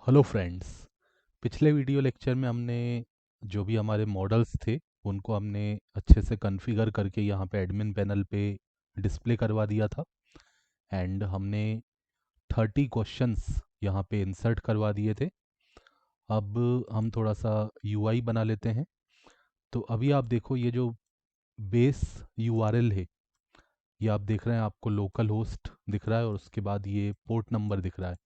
Hello friends. पिछले video lecture में हमने जो भी हमारे मॉडल्स थे उनको हमने अच्छे से कॉन्फ़िगर करके यहाँ पे एडमिन पैनल पे डिस्प्ले करवा दिया था। एंड हमने 30 क्वेश्चंस यहाँ पे इंसर्ट करवा दिए थे। अब हम थोड़ा सा यूआई बना लेते हैं। तो अभी आप देखो, ये जो बेस यूआरएल है, ये आप देख रहे हैं, आपको लोकल होस्ट दिख रहा है और उसके बाद ये पोर्ट नंबर दिख रहा है।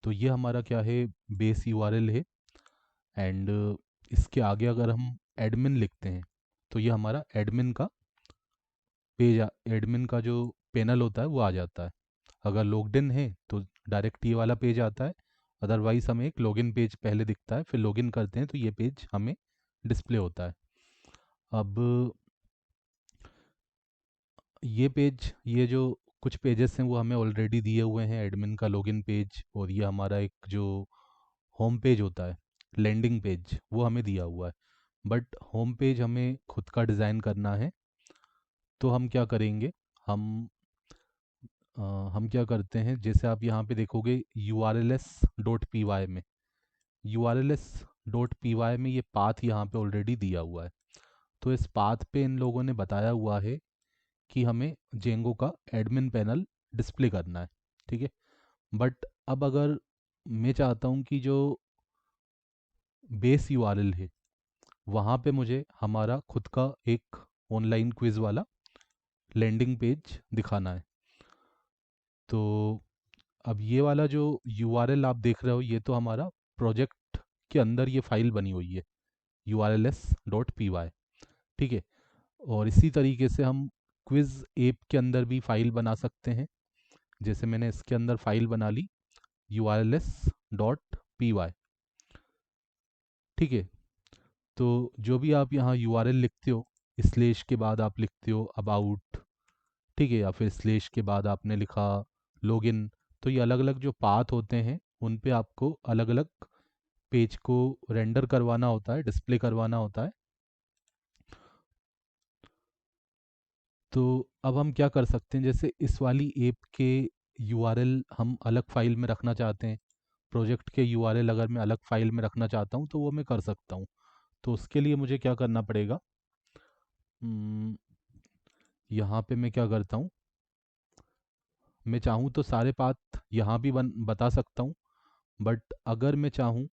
तो ये हमारा क्या है, बेस यूआरएल है। एंड इसके आगे अगर हम एडमिन लिखते हैं तो ये हमारा एडमिन का पेज, एडमिन का जो पैनल होता है वो आ जाता है। अगर लॉग्ड इन है तो डायरेक्ट ये वाला पेज आता है। अदरवाइज हमें एक लॉगिन पेज पहले दिखता है, फिर लॉगिन करते हैं तो ये पेज हमें डिस्प्ले होता है। अब ये पेज, ये जो कुछ पेजेस हैं वो हमें ऑलरेडी दिए हुए हैं, एडमिन का लॉगिन पेज और ये हमारा एक जो होम पेज होता है, लैंडिंग पेज, वो हमें दिया हुआ है। बट होम पेज हमें खुद का डिज़ाइन करना है। तो हम क्या करेंगे, हम हम क्या करते हैं, जैसे आप यहाँ पे देखोगे urls.py में, urls.py में ये पाथ यहाँ पे ऑलरेडी दिया हुआ है। तो इस पाथ पे इन लोगों ने बताया हुआ है कि हमें जेंगो का एडमिन पैनल डिस्प्ले करना है। ठीक है। बट अब अगर मैं चाहता हूँ कि जो बेस यूआरएल है वहाँ पे मुझे हमारा खुद का एक ऑनलाइन क्विज वाला लैंडिंग पेज दिखाना है। तो अब ये वाला जो यूआरएल आप देख रहे हो, ये तो हमारा प्रोजेक्ट के अंदर ये फाइल बनी हुई है, urls.py। ठीक है। और इसी तरीके से हम क्विज ऐप के अंदर भी फाइल बना सकते हैं। जैसे मैंने इसके अंदर फाइल बना ली, urls.py। ठीक है। तो जो भी आप यहाँ यूआरएल लिखते हो, स्लेश के बाद आप लिखते हो अबाउट, ठीक है, या फिर स्लेश के बाद आपने लिखा लॉगिन, तो ये अलग अलग जो पाथ होते हैं उन पे आपको अलग अलग पेज को रेंडर करवाना होता है, डिस्प्ले करवाना होता है। तो अब हम क्या कर सकते हैं, जैसे इस वाली ऐप के यूआरएल हम अलग फाइल में रखना चाहते हैं, प्रोजेक्ट के यूआरएल अगर मैं अलग फाइल में रखना चाहता हूँ तो वो मैं कर सकता हूँ। तो उसके लिए मुझे क्या करना पड़ेगा, यहाँ पे मैं क्या करता हूँ, मैं चाहूँ तो सारे पाथ यहाँ भी बता सकता हूँ। बट अगर मैं चाहूँ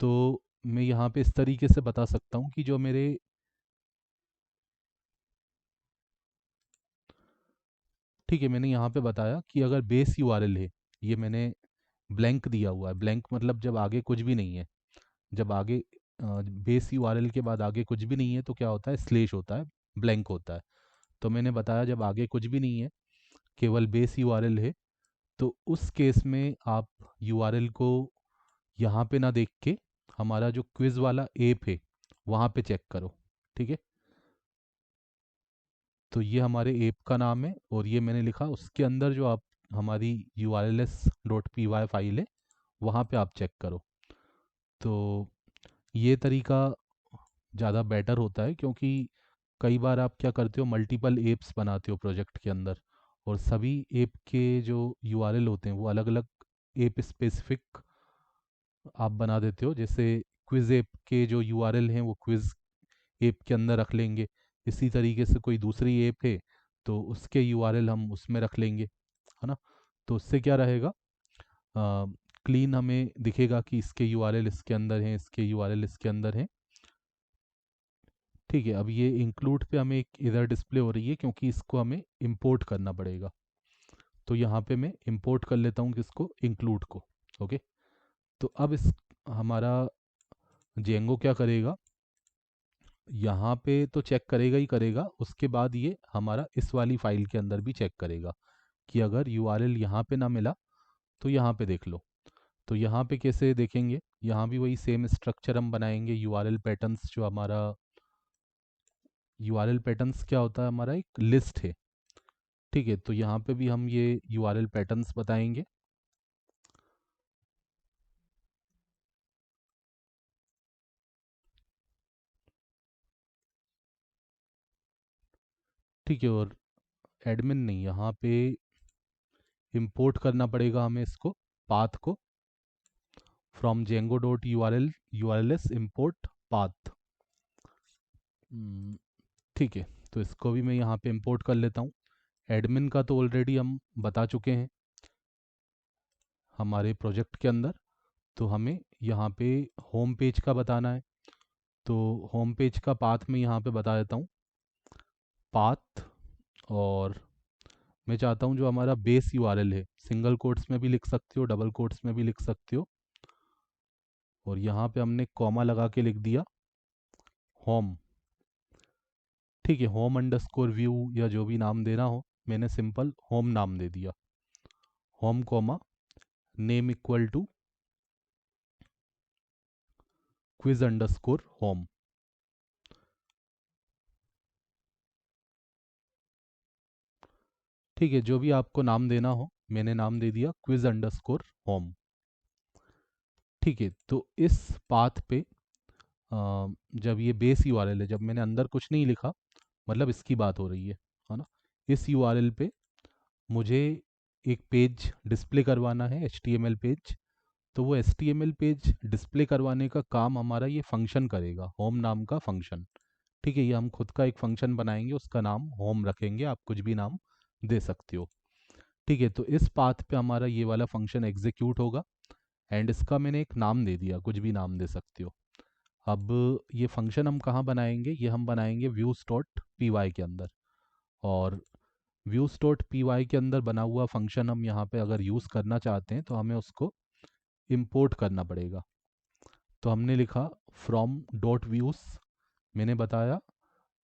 तो मैं यहाँ पे इस तरीके से बता सकता हूँ कि जो मेरे, ठीक है, मैंने यहाँ पे बताया कि अगर बेस यूआरएल है, ये मैंने ब्लैंक दिया हुआ है। ब्लैंक मतलब जब आगे कुछ भी नहीं है, जब आगे बेस यूआरएल के बाद आगे कुछ भी नहीं है तो क्या होता है, स्लेश होता है, ब्लैंक होता है। तो मैंने बताया जब आगे कुछ भी नहीं है, केवल बेस यूआरएल है, तो उस केस में आप यूआरएल को यहाँ पे ना देख के हमारा जो क्विज वाला ऐप है वहाँ पे चेक करो। ठीक है। तो ये हमारे ऐप का नाम है और ये मैंने लिखा, उसके अंदर जो आप हमारी urls.py फाइल है वहाँ पे आप चेक करो। तो ये तरीका ज़्यादा बेटर होता है, क्योंकि कई बार आप क्या करते हो, मल्टीपल एप्स बनाते हो प्रोजेक्ट के अंदर, और सभी ऐप के जो यूआरएल होते हैं वो अलग अलग ऐप स्पेसिफिक आप बना देते हो। जैसे क्विज ऐप के जो यूआरएल हैं वो क्विज ऐप के अंदर रख लेंगे, इसी तरीके से कोई दूसरी ऐप है तो उसके यूआरएल हम उसमें रख लेंगे, है ना। तो उससे क्या रहेगा, क्लीन हमें दिखेगा कि इसके यूआरएल इसके अंदर हैं, इसके यूआरएल इसके अंदर हैं। ठीक है। अब ये इंक्लूड पे हमें एक इधर डिस्प्ले हो रही है क्योंकि इसको हमें इंपोर्ट करना पड़ेगा। तो यहाँ पे मैं इंपोर्ट कर लेता हूँ किसको, इंक्लूड को। ओके। तो अब इस हमारा जेंगो क्या करेगा, यहाँ पे तो चेक करेगा ही करेगा, उसके बाद ये हमारा इस वाली फाइल के अंदर भी चेक करेगा कि अगर यूआरएल यहाँ पे ना मिला तो यहाँ पे देख लो। तो यहाँ पे कैसे देखेंगे, यहाँ भी वही सेम स्ट्रक्चर हम बनाएंगे। यूआरएल पैटर्न्स, जो हमारा यूआरएल पैटर्न्स क्या होता है, हमारा एक लिस्ट है। ठीक है। तो यहाँ पे भी हम ये यूआरएल पैटर्न्स बताएंगे। ठीक है। और एडमिन नहीं, यहाँ पे इंपोर्ट करना पड़ेगा हमें इसको, पाथ को, from Django dot URLs import path. ठीक है, तो इसको भी मैं यहाँ पे इंपोर्ट कर लेता हूँ। एडमिन का तो ऑलरेडी हम बता चुके हैं हमारे प्रोजेक्ट के अंदर, तो हमें यहाँ पे होम पेज का बताना है। तो होम पेज का पाथ मैं यहाँ पे बता देता हूँ, पाथ। और मैं चाहता हूँ जो हमारा बेस यूआरएल है, सिंगल कोट्स में भी लिख सकते हो, डबल कोट्स में भी लिख सकते हो, और यहाँ पे हमने कॉमा लगा के लिख दिया होम। ठीक है, होम अंडरस्कोर व्यू या जो भी नाम देना हो, मैंने सिंपल होम नाम दे दिया। Home comma name equal to quiz underscore home. ठीक है, जो भी आपको नाम देना हो, मैंने नाम दे दिया क्विज अंडरस्कोर होम। ठीक है, तो इस पाथ पे जब ये बेस यूआरएल है, जब मैंने अंदर कुछ नहीं लिखा, मतलब इसकी बात हो रही है ना, इस यूआरएल पे मुझे एक पेज डिस्प्ले करवाना है, एचटीएमएल पेज। तो वो एचटीएमएल पेज डिस्प्ले करवाने का काम हमारा ये फंक्शन करेगा, होम नाम का फंक्शन। ठीक है, ये हम खुद का एक फंक्शन बनाएंगे, उसका नाम होम रखेंगे, आप कुछ भी नाम दे सकते हो। ठीक है, तो इस पाथ पे हमारा ये वाला फंक्शन एग्जीक्यूट होगा, एंड इसका मैंने एक नाम दे दिया, कुछ भी नाम दे सकते हो। अब ये फंक्शन हम कहाँ बनाएंगे, ये हम बनाएंगे व्यूज डॉट पी वाई के अंदर। और व्यूज डॉट पी वाई के अंदर बना हुआ फंक्शन हम यहाँ पे अगर यूज़ करना चाहते हैं तो हमें उसको इम्पोर्ट करना पड़ेगा। तो हमने लिखा फ्रॉम डॉट व्यूज़। मैंने बताया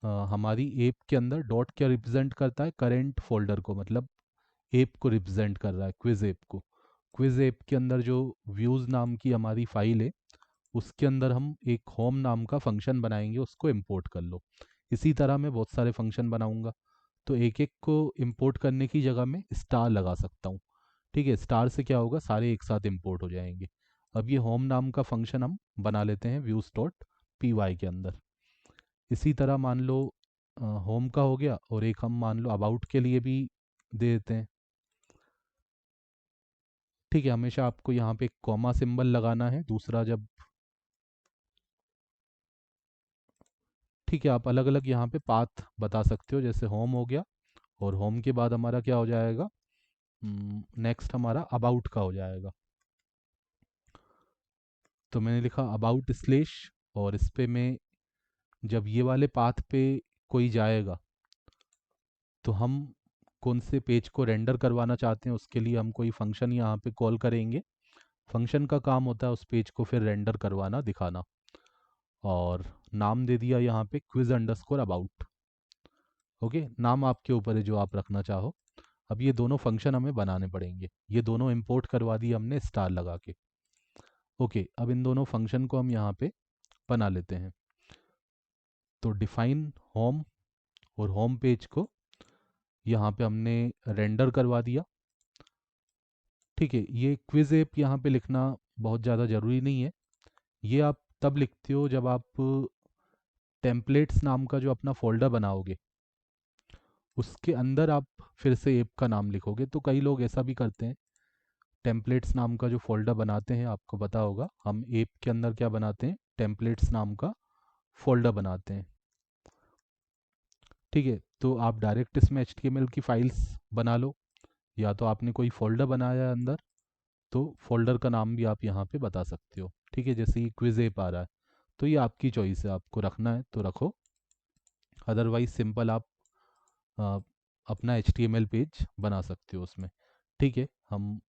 हमारी ऐप के अंदर डॉट क्या रिप्रेजेंट करता है, करेंट फोल्डर को, मतलब ऐप को रिप्रेजेंट कर रहा है, क्विज ऐप को। क्विज ऐप के अंदर जो व्यूज़ नाम की हमारी फाइल है, उसके अंदर हम एक होम नाम का फंक्शन बनाएंगे, उसको इंपोर्ट कर लो। इसी तरह मैं बहुत सारे फंक्शन बनाऊंगा, तो एक एक को इंपोर्ट करने की जगह में स्टार लगा सकता हूँ। ठीक है, स्टार से क्या होगा, सारे एक साथ इंपोर्ट हो जाएंगे। अब ये होम नाम का फंक्शन हम बना लेते हैं व्यूज डॉट पी वाई के अंदर। इसी तरह मान लो होम का हो गया, और एक हम मान लो अबाउट के लिए भी दे देते हैं। ठीक है, हमेशा आपको यहाँ पे एक कॉमा सिंबल लगाना है दूसरा जब। ठीक है, आप अलग अलग यहाँ पे पाथ बता सकते हो, जैसे होम हो गया, और होम के बाद हमारा क्या हो जाएगा, नेक्स्ट हमारा अबाउट का हो जाएगा। तो मैंने लिखा अबाउट स्लेश, और इस पे मैं जब ये वाले पाथ पे कोई जाएगा, तो हम कौन से पेज को रेंडर करवाना चाहते हैं उसके लिए हम कोई फंक्शन यहाँ पे कॉल करेंगे। फंक्शन का काम होता है उस पेज को फिर रेंडर करवाना, दिखाना। और नाम दे दिया यहाँ पे क्विज अंडरस्कोर अबाउट। ओके, नाम आपके ऊपर है जो आप रखना चाहो। अब ये दोनों फंक्शन हमें बनाने पड़ेंगे, ये दोनों इंपोर्ट करवा दिए हमने स्टार लगा के। ओके, अब इन दोनों फंक्शन को हम यहाँ पे बना लेते हैं। तो डिफाइन होम, और होम पेज को यहाँ पे हमने रेंडर करवा दिया। ठीक है, ये क्विज ऐप यहाँ पे लिखना बहुत ज़्यादा ज़रूरी नहीं है, ये आप तब लिखते हो जब आप टेम्पलेट्स नाम का जो अपना फोल्डर बनाओगे, उसके अंदर आप फिर से ऐप का नाम लिखोगे। तो कई लोग ऐसा भी करते हैं, टेम्पलेट्स नाम का जो फोल्डर बनाते हैं, आपको पता होगा हम ऐप के अंदर क्या बनाते हैं, टेम्पलेट्स नाम का फोल्डर बनाते हैं। ठीक है, तो आप डायरेक्ट इसमें एचटीएमएल की फाइल्स बना लो, या तो आपने कोई फोल्डर बनाया है अंदर, तो फोल्डर का नाम भी आप यहाँ पे बता सकते हो। ठीक है, जैसे ये क्विज ऐप आ रहा है, तो ये आपकी चॉइस है, आपको रखना है तो रखो, अदरवाइज सिंपल आप अ, अपना एचटीएमएल पेज बना सकते हो उसमें। ठीक है, हम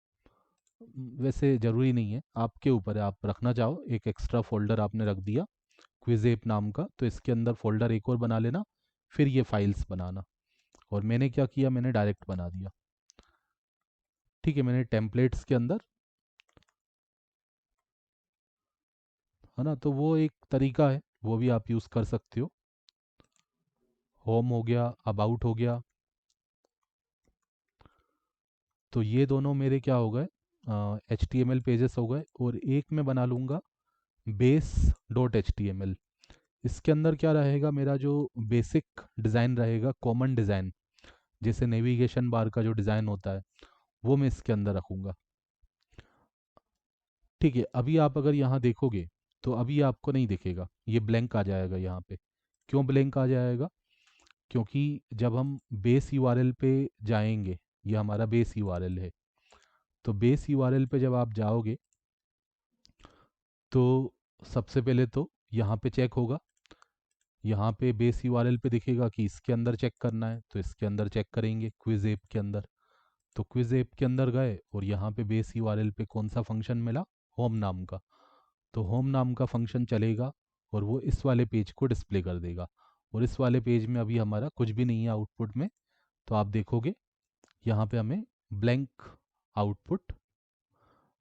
वैसे ज़रूरी नहीं है, आपके ऊपर है, आप रखना चाहो एक एक्स्ट्रा फोल्डर आपने रख दिया क्विज ऐप नाम का, तो इसके अंदर फोल्डर एक और बना लेना, फिर ये फाइल्स बनाना। और मैंने क्या किया, मैंने डायरेक्ट बना दिया। ठीक है, मैंने टेम्पलेट्स के अंदर, है ना, तो वो एक तरीका है, वो भी आप यूज़ कर सकते हो। होम हो गया, अबाउट हो गया, तो ये दोनों मेरे क्या हो गए, H T M L pages हो गए। और एक मैं बना लूँगा base dot H T M L. इसके अंदर क्या रहेगा, मेरा जो बेसिक डिज़ाइन रहेगा, कॉमन डिज़ाइन, जैसे नेविगेशन बार का जो डिज़ाइन होता है, वो मैं इसके अंदर रखूँगा। ठीक है, अभी आप अगर यहाँ देखोगे तो अभी आपको नहीं दिखेगा, ये ब्लैंक आ जाएगा यहाँ पे। क्यों ब्लैंक आ जाएगा? क्योंकि जब हम बेस यूआरएल पे जाएंगे, ये हमारा बेस यूआरएल है, तो बेस यूआरएल पे जब आप जाओगे तो सबसे पहले तो यहाँ पे चेक होगा, यहाँ पे बेस यूआरएल पे दिखेगा कि इसके अंदर चेक करना है, तो इसके अंदर चेक करेंगे क्विज ऐप के अंदर। तो क्विज ऐप के अंदर गए और यहाँ पे बेस यूआरएल पे कौन सा फंक्शन मिला? होम नाम का। तो होम नाम का फंक्शन चलेगा और वो इस वाले पेज को डिस्प्ले कर देगा। और इस वाले पेज में अभी हमारा कुछ भी नहीं है आउटपुट में। तो आप देखोगे यहाँ पे हमें ब्लैंक आउटपुट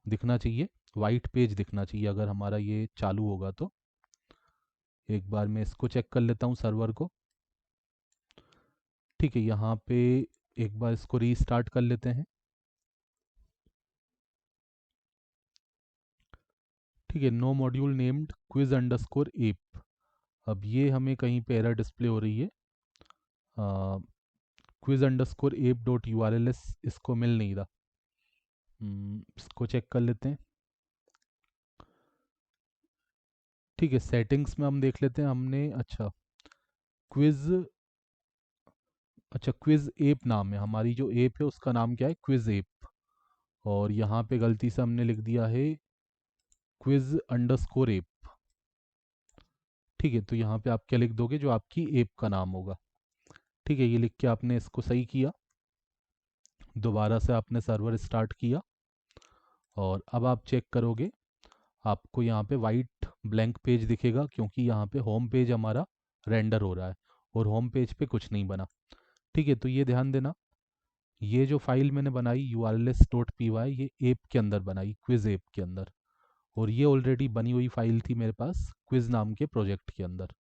दिखना चाहिए, वाइट पेज दिखना चाहिए अगर हमारा ये चालू होगा तो। एक बार मैं इसको चेक कर लेता हूँ सर्वर को। ठीक है, यहाँ पे एक बार इसको रीस्टार्ट कर लेते हैं। ठीक है, no module named quiz underscore app. अब ये हमें कहीं पे एरर डिस्प्ले हो रही है, quiz underscore app dot U R L S इसको मिल नहीं रहा। इसको चेक कर लेते हैं। ठीक है, सेटिंग्स में हम देख लेते हैं हमने, अच्छा क्विज, अच्छा क्विज एप नाम है, हमारी जो एप है उसका नाम क्या है? Quiz app. और यहाँ पे गलती से हमने लिख दिया है क्विज अंडरस्कोर एप। ठीक है, तो यहाँ पे आप क्या लिख दोगे? जो आपकी ऐप का नाम होगा। ठीक है, ये लिख के आपने इसको सही किया, दोबारा से आपने सर्वर स्टार्ट किया और अब आप चेक करोगे, आपको यहाँ पे वाइट ब्लैंक पेज दिखेगा क्योंकि यहाँ पे होम पेज हमारा रेंडर हो रहा है और होम पेज पे कुछ नहीं बना। ठीक है, तो ये ध्यान देना, ये जो फाइल मैंने बनाई urls.py, ये ऐप के अंदर बनाई, क्विज ऐप के अंदर। और ये ऑलरेडी बनी हुई फाइल थी मेरे पास क्विज नाम के प्रोजेक्ट के अंदर।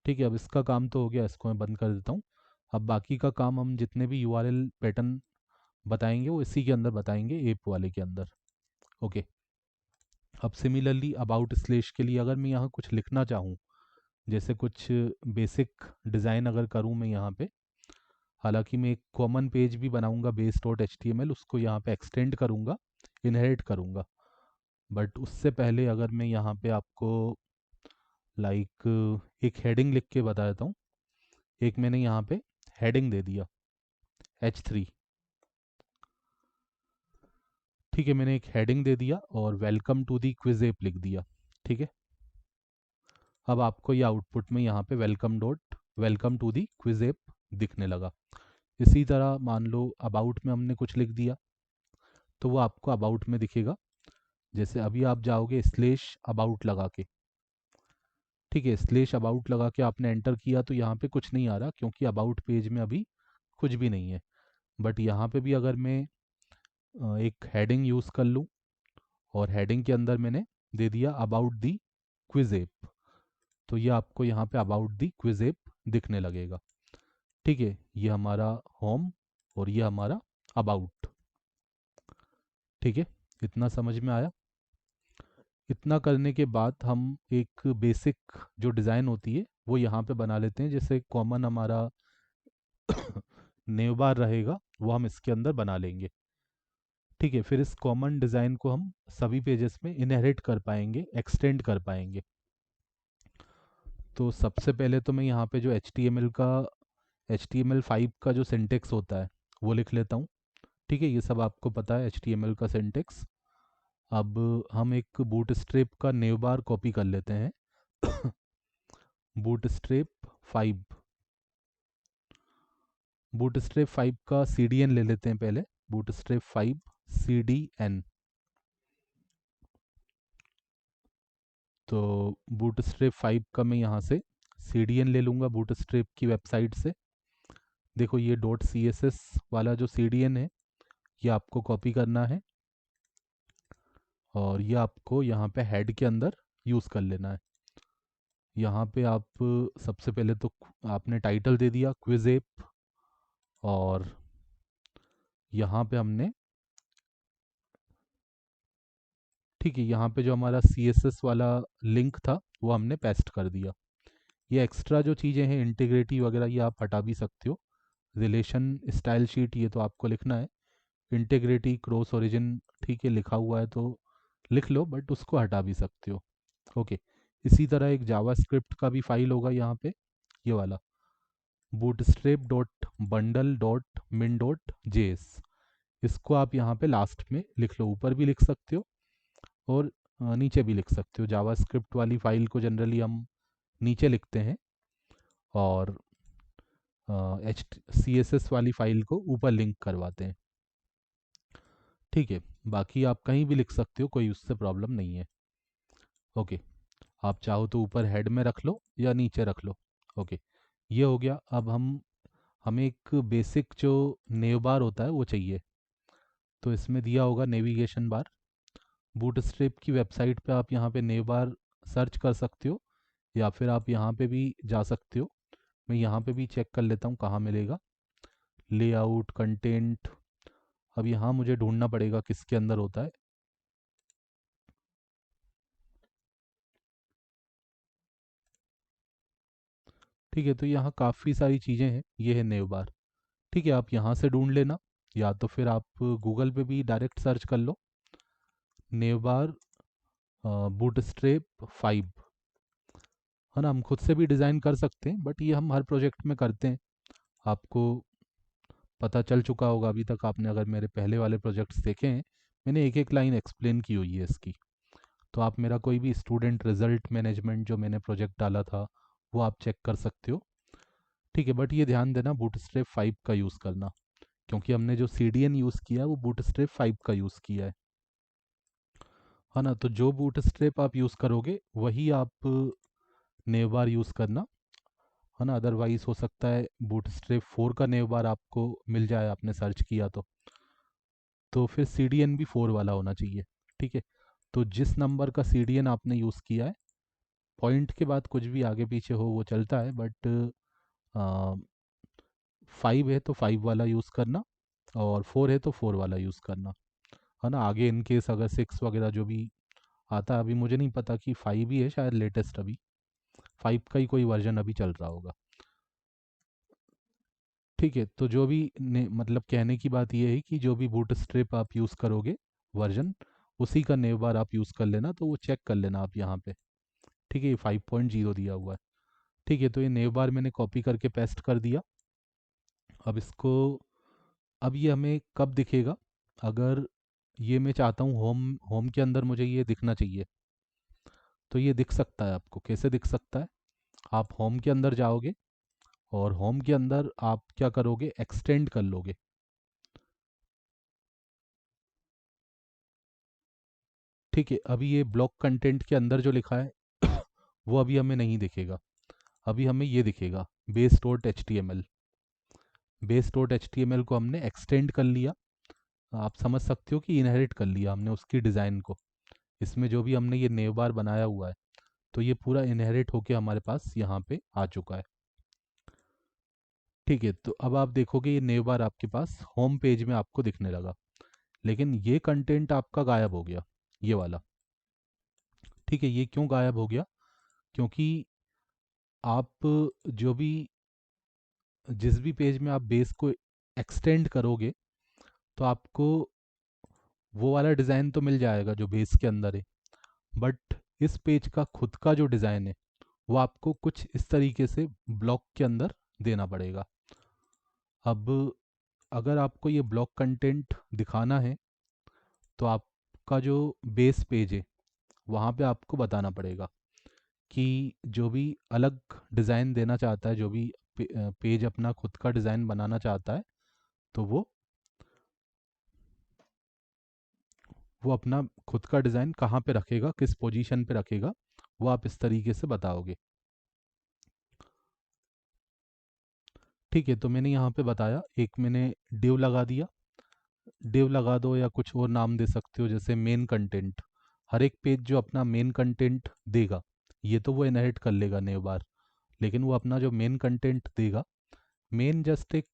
ठीक है, अब इसका काम तो हो गया, इसको मैं बंद कर देता हूँ। अब बाकी का काम हम जितने भी यूआरएल पैटर्न बताएंगे वो इसी के अंदर बताएंगे, ऐप वाले के अंदर। ओके, अब सिमिलरली अबाउट स्लैश के लिए अगर मैं यहाँ कुछ लिखना चाहूँ, जैसे कुछ बेसिक डिज़ाइन अगर करूँ मैं यहाँ पे, हालांकि मैं एक कॉमन पेज भी बनाऊंगा base dot H T M L, उसको यहाँ पे एक्सटेंड करूँगा, इनहेरिट करूँगा। बट उससे पहले अगर मैं यहाँ पे आपको एक हेडिंग लिख के बता देता हूँ। एक मैंने यहाँ पे हेडिंग दे दिया H3। ठीक है, मैंने एक हेडिंग दे दिया और welcome to the quiz app लिख दिया। ठीक है, अब आपको ये आउटपुट में यहाँ पे welcome to the quiz app दिखने लगा। इसी तरह मान लो अबाउट में हमने कुछ लिख दिया तो वो आपको अबाउट में दिखेगा। जैसे अभी आप जाओगे स्लेश अबाउट लगा के, ठीक है, स्लेश अबाउट लगा के आपने एंटर किया तो यहाँ पे कुछ नहीं आ रहा क्योंकि अबाउट पेज में अभी कुछ भी नहीं है। बट यहाँ पे भी अगर मैं एक हेडिंग यूज़ कर लूँ और हेडिंग के अंदर मैंने दे दिया अबाउट दी क्विज ऐप, तो ये आपको यहाँ पे अबाउट दी क्विज ऐप दिखने लगेगा। ठीक है, ये हमारा होम और ये हमारा अबाउट। ठीक है, इतना समझ में आया? इतना करने के बाद हम एक बेसिक जो डिज़ाइन होती है वो यहाँ पे बना लेते हैं। जैसे कॉमन हमारा नेव बार रहेगा वो हम इसके अंदर बना लेंगे। ठीक है, फिर इस कॉमन डिज़ाइन को हम सभी पेजेस में इनहेरिट कर पाएंगे, एक्सटेंड कर पाएंगे। तो सबसे पहले तो मैं यहाँ पे जो HTML5 का जो सिंटेक्स होता है वो लिख लेता हूँ। ठीक है, ये सब आपको पता है HTML का सिंटेक्स। अब हम एक बूटस्ट्रैप का नेव बार कॉपी कर लेते हैं बूटस्ट्रैप 5, बूटस्ट्रैप 5 का CDN ले लेते हैं पहले, बूटस्ट्रैप 5 CDN। तो बूटस्ट्रैप 5 का मैं यहाँ से CDN ले लूँगा बूटस्ट्रैप की वेबसाइट से। देखो ये .css वाला जो CDN है ये आपको कॉपी करना है और ये आपको यहाँ पे हेड के अंदर यूज़ कर लेना है। यहाँ पे आप सबसे पहले तो आपने टाइटल दे दिया क्विज ऐप और यहाँ पे हमने, ठीक है, यहाँ पे जो हमारा CSS वाला लिंक था वो हमने पेस्ट कर दिया। ये एक्स्ट्रा जो चीज़ें हैं इंटीग्रिटी वगैरह ये आप हटा भी सकते हो। रिलेशन स्टाइल शीट ये तो आपको लिखना है, इंटीग्रिटी क्रॉस ओरिजिन ठीक है लिखा हुआ है तो लिख लो, बट उसको हटा भी सकते हो। ओके। इसी तरह एक जावास्क्रिप्ट का भी फाइल होगा यहाँ पे, ये वाला bootstrap.bundle.min.js। इसको आप यहाँ पे लास्ट में लिख लो, ऊपर भी लिख सकते हो और नीचे भी लिख सकते हो। जावास्क्रिप्ट वाली फाइल को जनरली हम नीचे लिखते हैं और एच सी एस एस वाली फाइल को ऊपर लिंक करवाते हैं। ठीक है, बाकी आप कहीं भी लिख सकते हो, कोई उससे प्रॉब्लम नहीं है। ओके, आप चाहो तो ऊपर हेड में रख लो या नीचे रख लो। ओके, ये हो गया। अब हमें एक बेसिक जो नेव बार होता है वो चाहिए। तो इसमें दिया होगा नेविगेशन बार। बूटस्ट्रैप की वेबसाइट पे आप यहाँ पे नेव बार सर्च कर सकते हो, या फिर आप यहाँ पे भी जा सकते हो। मैं यहाँ पे भी चेक कर लेता हूँ कहाँ मिलेगा। लेआउट, कंटेंट, अब यहाँ मुझे ढूंढना पड़ेगा किसके अंदर होता है। ठीक है, तो यहाँ काफ़ी सारी चीज़ें हैं, ये है नेव बार। ठीक है, आप यहाँ से ढूंढ लेना, या तो फिर आप गूगल पे भी डायरेक्ट सर्च कर लो, नेव बार बूटस्ट्रैप 5, है ना। हम खुद से भी डिज़ाइन कर सकते हैं, बट ये हम हर प्रोजेक्ट में करते हैं। आपको पता चल चुका होगा अभी तक, आपने अगर मेरे पहले वाले प्रोजेक्ट्स देखे हैं, मैंने एक एक लाइन एक्सप्लेन की हुई है इसकी। तो आप मेरा कोई भी स्टूडेंट रिजल्ट मैनेजमेंट जो मैंने प्रोजेक्ट डाला था वो आप चेक कर सकते हो। ठीक है, बट ये ध्यान देना बूटस्ट्रैप 5 का यूज़ करना, क्योंकि हमने जो सी डी एन यूज़ किया है वो बूटस्ट्रैप 5 का यूज़ किया है ना। तो जो बूटस्ट्रैप आप यूज़ करोगे वही आप नेव बार यूज़ करना, है ना। अदरवाइज हो सकता है बूटस्ट्रैप 4 का नेव बार आपको मिल जाए, आपने सर्च किया तो फिर सी डी एन भी 4 वाला होना चाहिए। ठीक है, तो जिस नंबर का सी डी एन आपने यूज़ किया है, पॉइंट के बाद कुछ भी आगे पीछे हो वो चलता है, बट 5 है तो 5 वाला यूज़ करना, और 4 है तो 4 वाला यूज़ करना, है ना। आगे इन केस अगर 6 वगैरह जो भी आता है, अभी मुझे नहीं पता कि 5 ही है शायद लेटेस्ट, अभी 5 का ही कोई वर्जन अभी चल रहा होगा। ठीक है, तो जो भी मतलब कहने की बात यह है कि जो भी बूटस्ट्रैप आप यूज़ करोगे वर्जन, उसी का नेव बार आप यूज़ कर लेना, तो वो चेक कर लेना आप यहाँ पे। ठीक है, ये 5.0 दिया हुआ है। ठीक है, तो ये नेव बार मैंने कॉपी करके पेस्ट कर दिया। अब इसको, अब ये हमें कब दिखेगा, अगर ये मैं चाहता हूँ होम होम के अंदर मुझे ये दिखना चाहिए, तो ये दिख सकता है आपको। कैसे दिख सकता है, आप होम के अंदर जाओगे और होम के अंदर आप क्या करोगे, एक्सटेंड कर लोगे। ठीक है, अभी ये ब्लॉक कंटेंट के अंदर जो लिखा है वो अभी हमें नहीं दिखेगा। अभी हमें ये दिखेगा, base dot H T M L. Base dot H T M L को हमने एक्सटेंड कर लिया। आप समझ सकते हो कि इनहेरिट कर लिया हमने उसकी डिज़ाइन को। इसमें जो भी हमने ये नेव बार बनाया हुआ है, तो ये पूरा इनहेरिट होके हमारे पास यहाँ पे आ चुका है। ठीक है, तो अब आप देखोगे ये नेव बार आपके पास होम पेज में आपको दिखने लगा, लेकिन ये कंटेंट आपका गायब हो गया, ये वाला। ठीक है, ये क्यों गायब हो गया, क्योंकि आप जो भी जिस भी पेज में आप बेस को एक्सटेंड करोगे, तो आपको वो वाला डिज़ाइन तो मिल जाएगा जो बेस के अंदर है, बट इस पेज का खुद का जो डिज़ाइन है वो आपको कुछ इस तरीके से ब्लॉक के अंदर देना पड़ेगा। अब अगर आपको ये ब्लॉक कंटेंट दिखाना है, तो आपका जो बेस पेज है वहाँ पे आपको बताना पड़ेगा कि जो भी अलग डिज़ाइन देना चाहता है, जो भी पेज अपना खुद का डिज़ाइन बनाना चाहता है, तो वो अपना खुद का डिज़ाइन कहाँ पे रखेगा, किस पोजीशन पे रखेगा, वो आप इस तरीके से बताओगे। ठीक है, तो मैंने यहाँ पे बताया, एक मैंने डिव लगा दिया। डिव लगा दो या कुछ और नाम दे सकते हो, जैसे मेन कंटेंट। हर एक पेज जो अपना मेन कंटेंट देगा, ये तो वो इनहेरिट कर लेगा नेव बार, लेकिन वो अपना जो मेन कंटेंट देगा, मेन जस्ट एक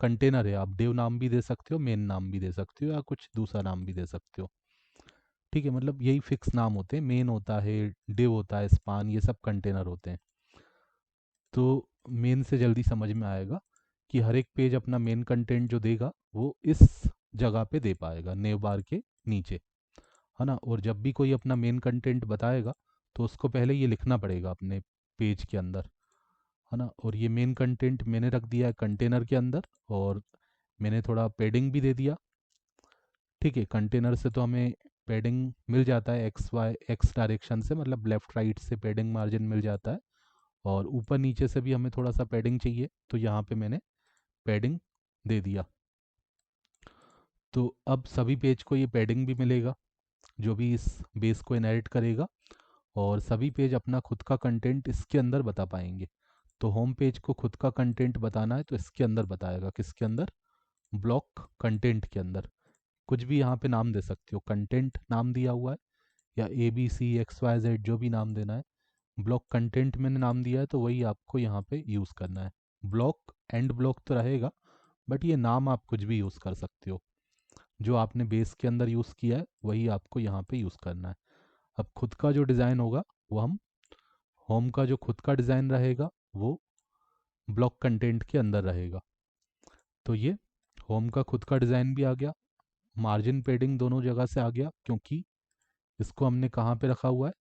कंटेनर है। आप डिव नाम भी दे सकते हो, मेन नाम भी दे सकते हो, या कुछ दूसरा नाम भी दे सकते हो। ठीक है, मतलब यही फिक्स नाम होते हैं, मेन होता है, डिव होता है, स्पान, ये सब कंटेनर होते हैं। तो मेन से जल्दी समझ में आएगा कि हर एक पेज अपना मेन कंटेंट जो देगा वो इस जगह पे दे पाएगा, नेव बार के नीचे। है ना। और जब भी कोई अपना मेन कंटेंट बताएगा तो उसको पहले ये लिखना पड़ेगा अपने पेज के अंदर, है ना। और ये मेन कंटेंट मैंने रख दिया है कंटेनर के अंदर, और मैंने थोड़ा पेडिंग भी दे दिया। ठीक है, कंटेनर से तो हमें पेडिंग मिल जाता है एक्स डायरेक्शन से, मतलब लेफ्ट राइट से पेडिंग मार्जिन मिल जाता है। और ऊपर नीचे से भी हमें थोड़ा सा पेडिंग चाहिए, तो यहाँ पे मैंने पेडिंग दे दिया। तो अब सभी पेज को ये पेडिंग भी मिलेगा जो भी इस बेस को इनहेरिट करेगा, और सभी पेज अपना खुद का कंटेंट इसके अंदर बता पाएंगे। तो होम पेज को खुद का कंटेंट बताना है तो इसके अंदर बताएगा, किसके अंदर, ब्लॉक कंटेंट के अंदर। कुछ भी यहाँ पे नाम दे सकते हो, कंटेंट नाम दिया हुआ है, या ABCXYZ जो भी नाम देना है। ब्लॉक कंटेंट मैंने नाम दिया है तो वही आपको यहाँ पे यूज़ करना है। ब्लॉक एंड ब्लॉक तो रहेगा, बट ये नाम आप कुछ भी यूज़ कर सकते हो। जो आपने बेस के अंदर यूज़ किया है वही आपको यहाँ पे यूज़ करना है। अब खुद का जो डिज़ाइन होगा वो हम, होम का जो खुद का डिज़ाइन रहेगा वो ब्लॉक कंटेंट के अंदर रहेगा। तो ये होम का खुद का डिज़ाइन भी आ गया, मार्जिन पेडिंग दोनों जगह से आ गया, क्योंकि इसको हमने कहाँ पे रखा हुआ है,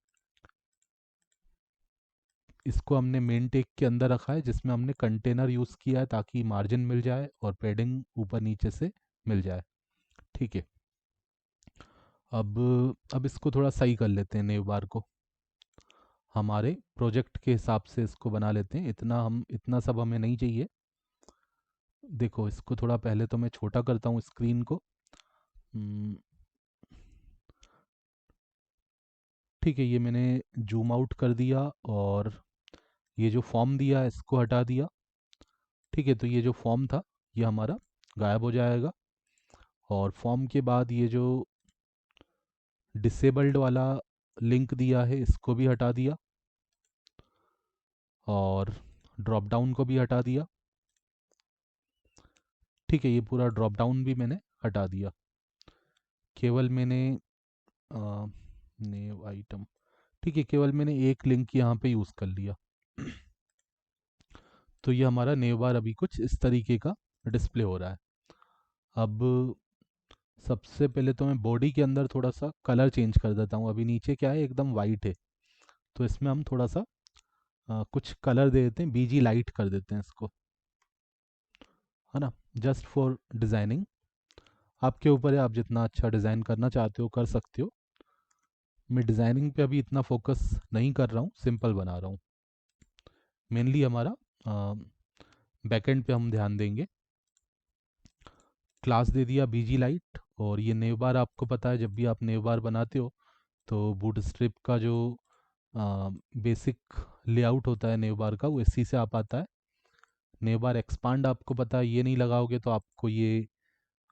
इसको हमने मेन टेक के अंदर रखा है जिसमें हमने कंटेनर यूज़ किया है ताकि मार्जिन मिल जाए और पेडिंग ऊपर नीचे से मिल जाए। ठीक है, अब इसको थोड़ा सही कर लेते हैं, नेव बार को हमारे प्रोजेक्ट के हिसाब से इसको बना लेते हैं। इतना सब हमें नहीं चाहिए। देखो इसको थोड़ा पहले तो मैं छोटा करता हूँ स्क्रीन को। हम्म, ठीक है, ये मैंने जूम आउट कर दिया, और ये जो फॉर्म दिया है इसको हटा दिया। ठीक है, तो ये जो फॉर्म था ये हमारा गायब हो जाएगा। और फॉर्म के बाद ये जो डिसेबल्ड वाला लिंक दिया है इसको भी हटा दिया, और ड्रॉप डाउन को भी हटा दिया। ठीक है, ये पूरा ड्रॉप डाउन भी मैंने हटा दिया। केवल मैंने नेव आइटम, ठीक है, केवल मैंने एक लिंक यहाँ पे यूज़ कर लिया। तो ये हमारा नेव बार अभी कुछ इस तरीके का डिस्प्ले हो रहा है। अब सबसे पहले तो मैं बॉडी के अंदर थोड़ा सा कलर चेंज कर देता हूँ। अभी नीचे क्या है, एकदम वाइट है, तो इसमें हम थोड़ा सा कुछ कलर दे देते हैं, BG लाइट कर देते हैं इसको, है ना, जस्ट फॉर डिज़ाइनिंग। आपके ऊपर है, आप जितना अच्छा डिज़ाइन करना चाहते हो कर सकते हो। मैं डिज़ाइनिंग पे अभी इतना फोकस नहीं कर रहा हूँ, सिंपल बना रहा हूँ। मेनली हमारा बैकएंड पे हम ध्यान देंगे। क्लास दे दिया BG लाइट, और ये नेव बार आपको पता है जब भी आप नेव बार बनाते हो तो बूटस्ट्रैप का जो बेसिक लेआउट होता है नेव बार का वो इसी से आ पाता है। नेव बार एक्सपांड आपको पता है, ये नहीं लगाओगे तो आपको ये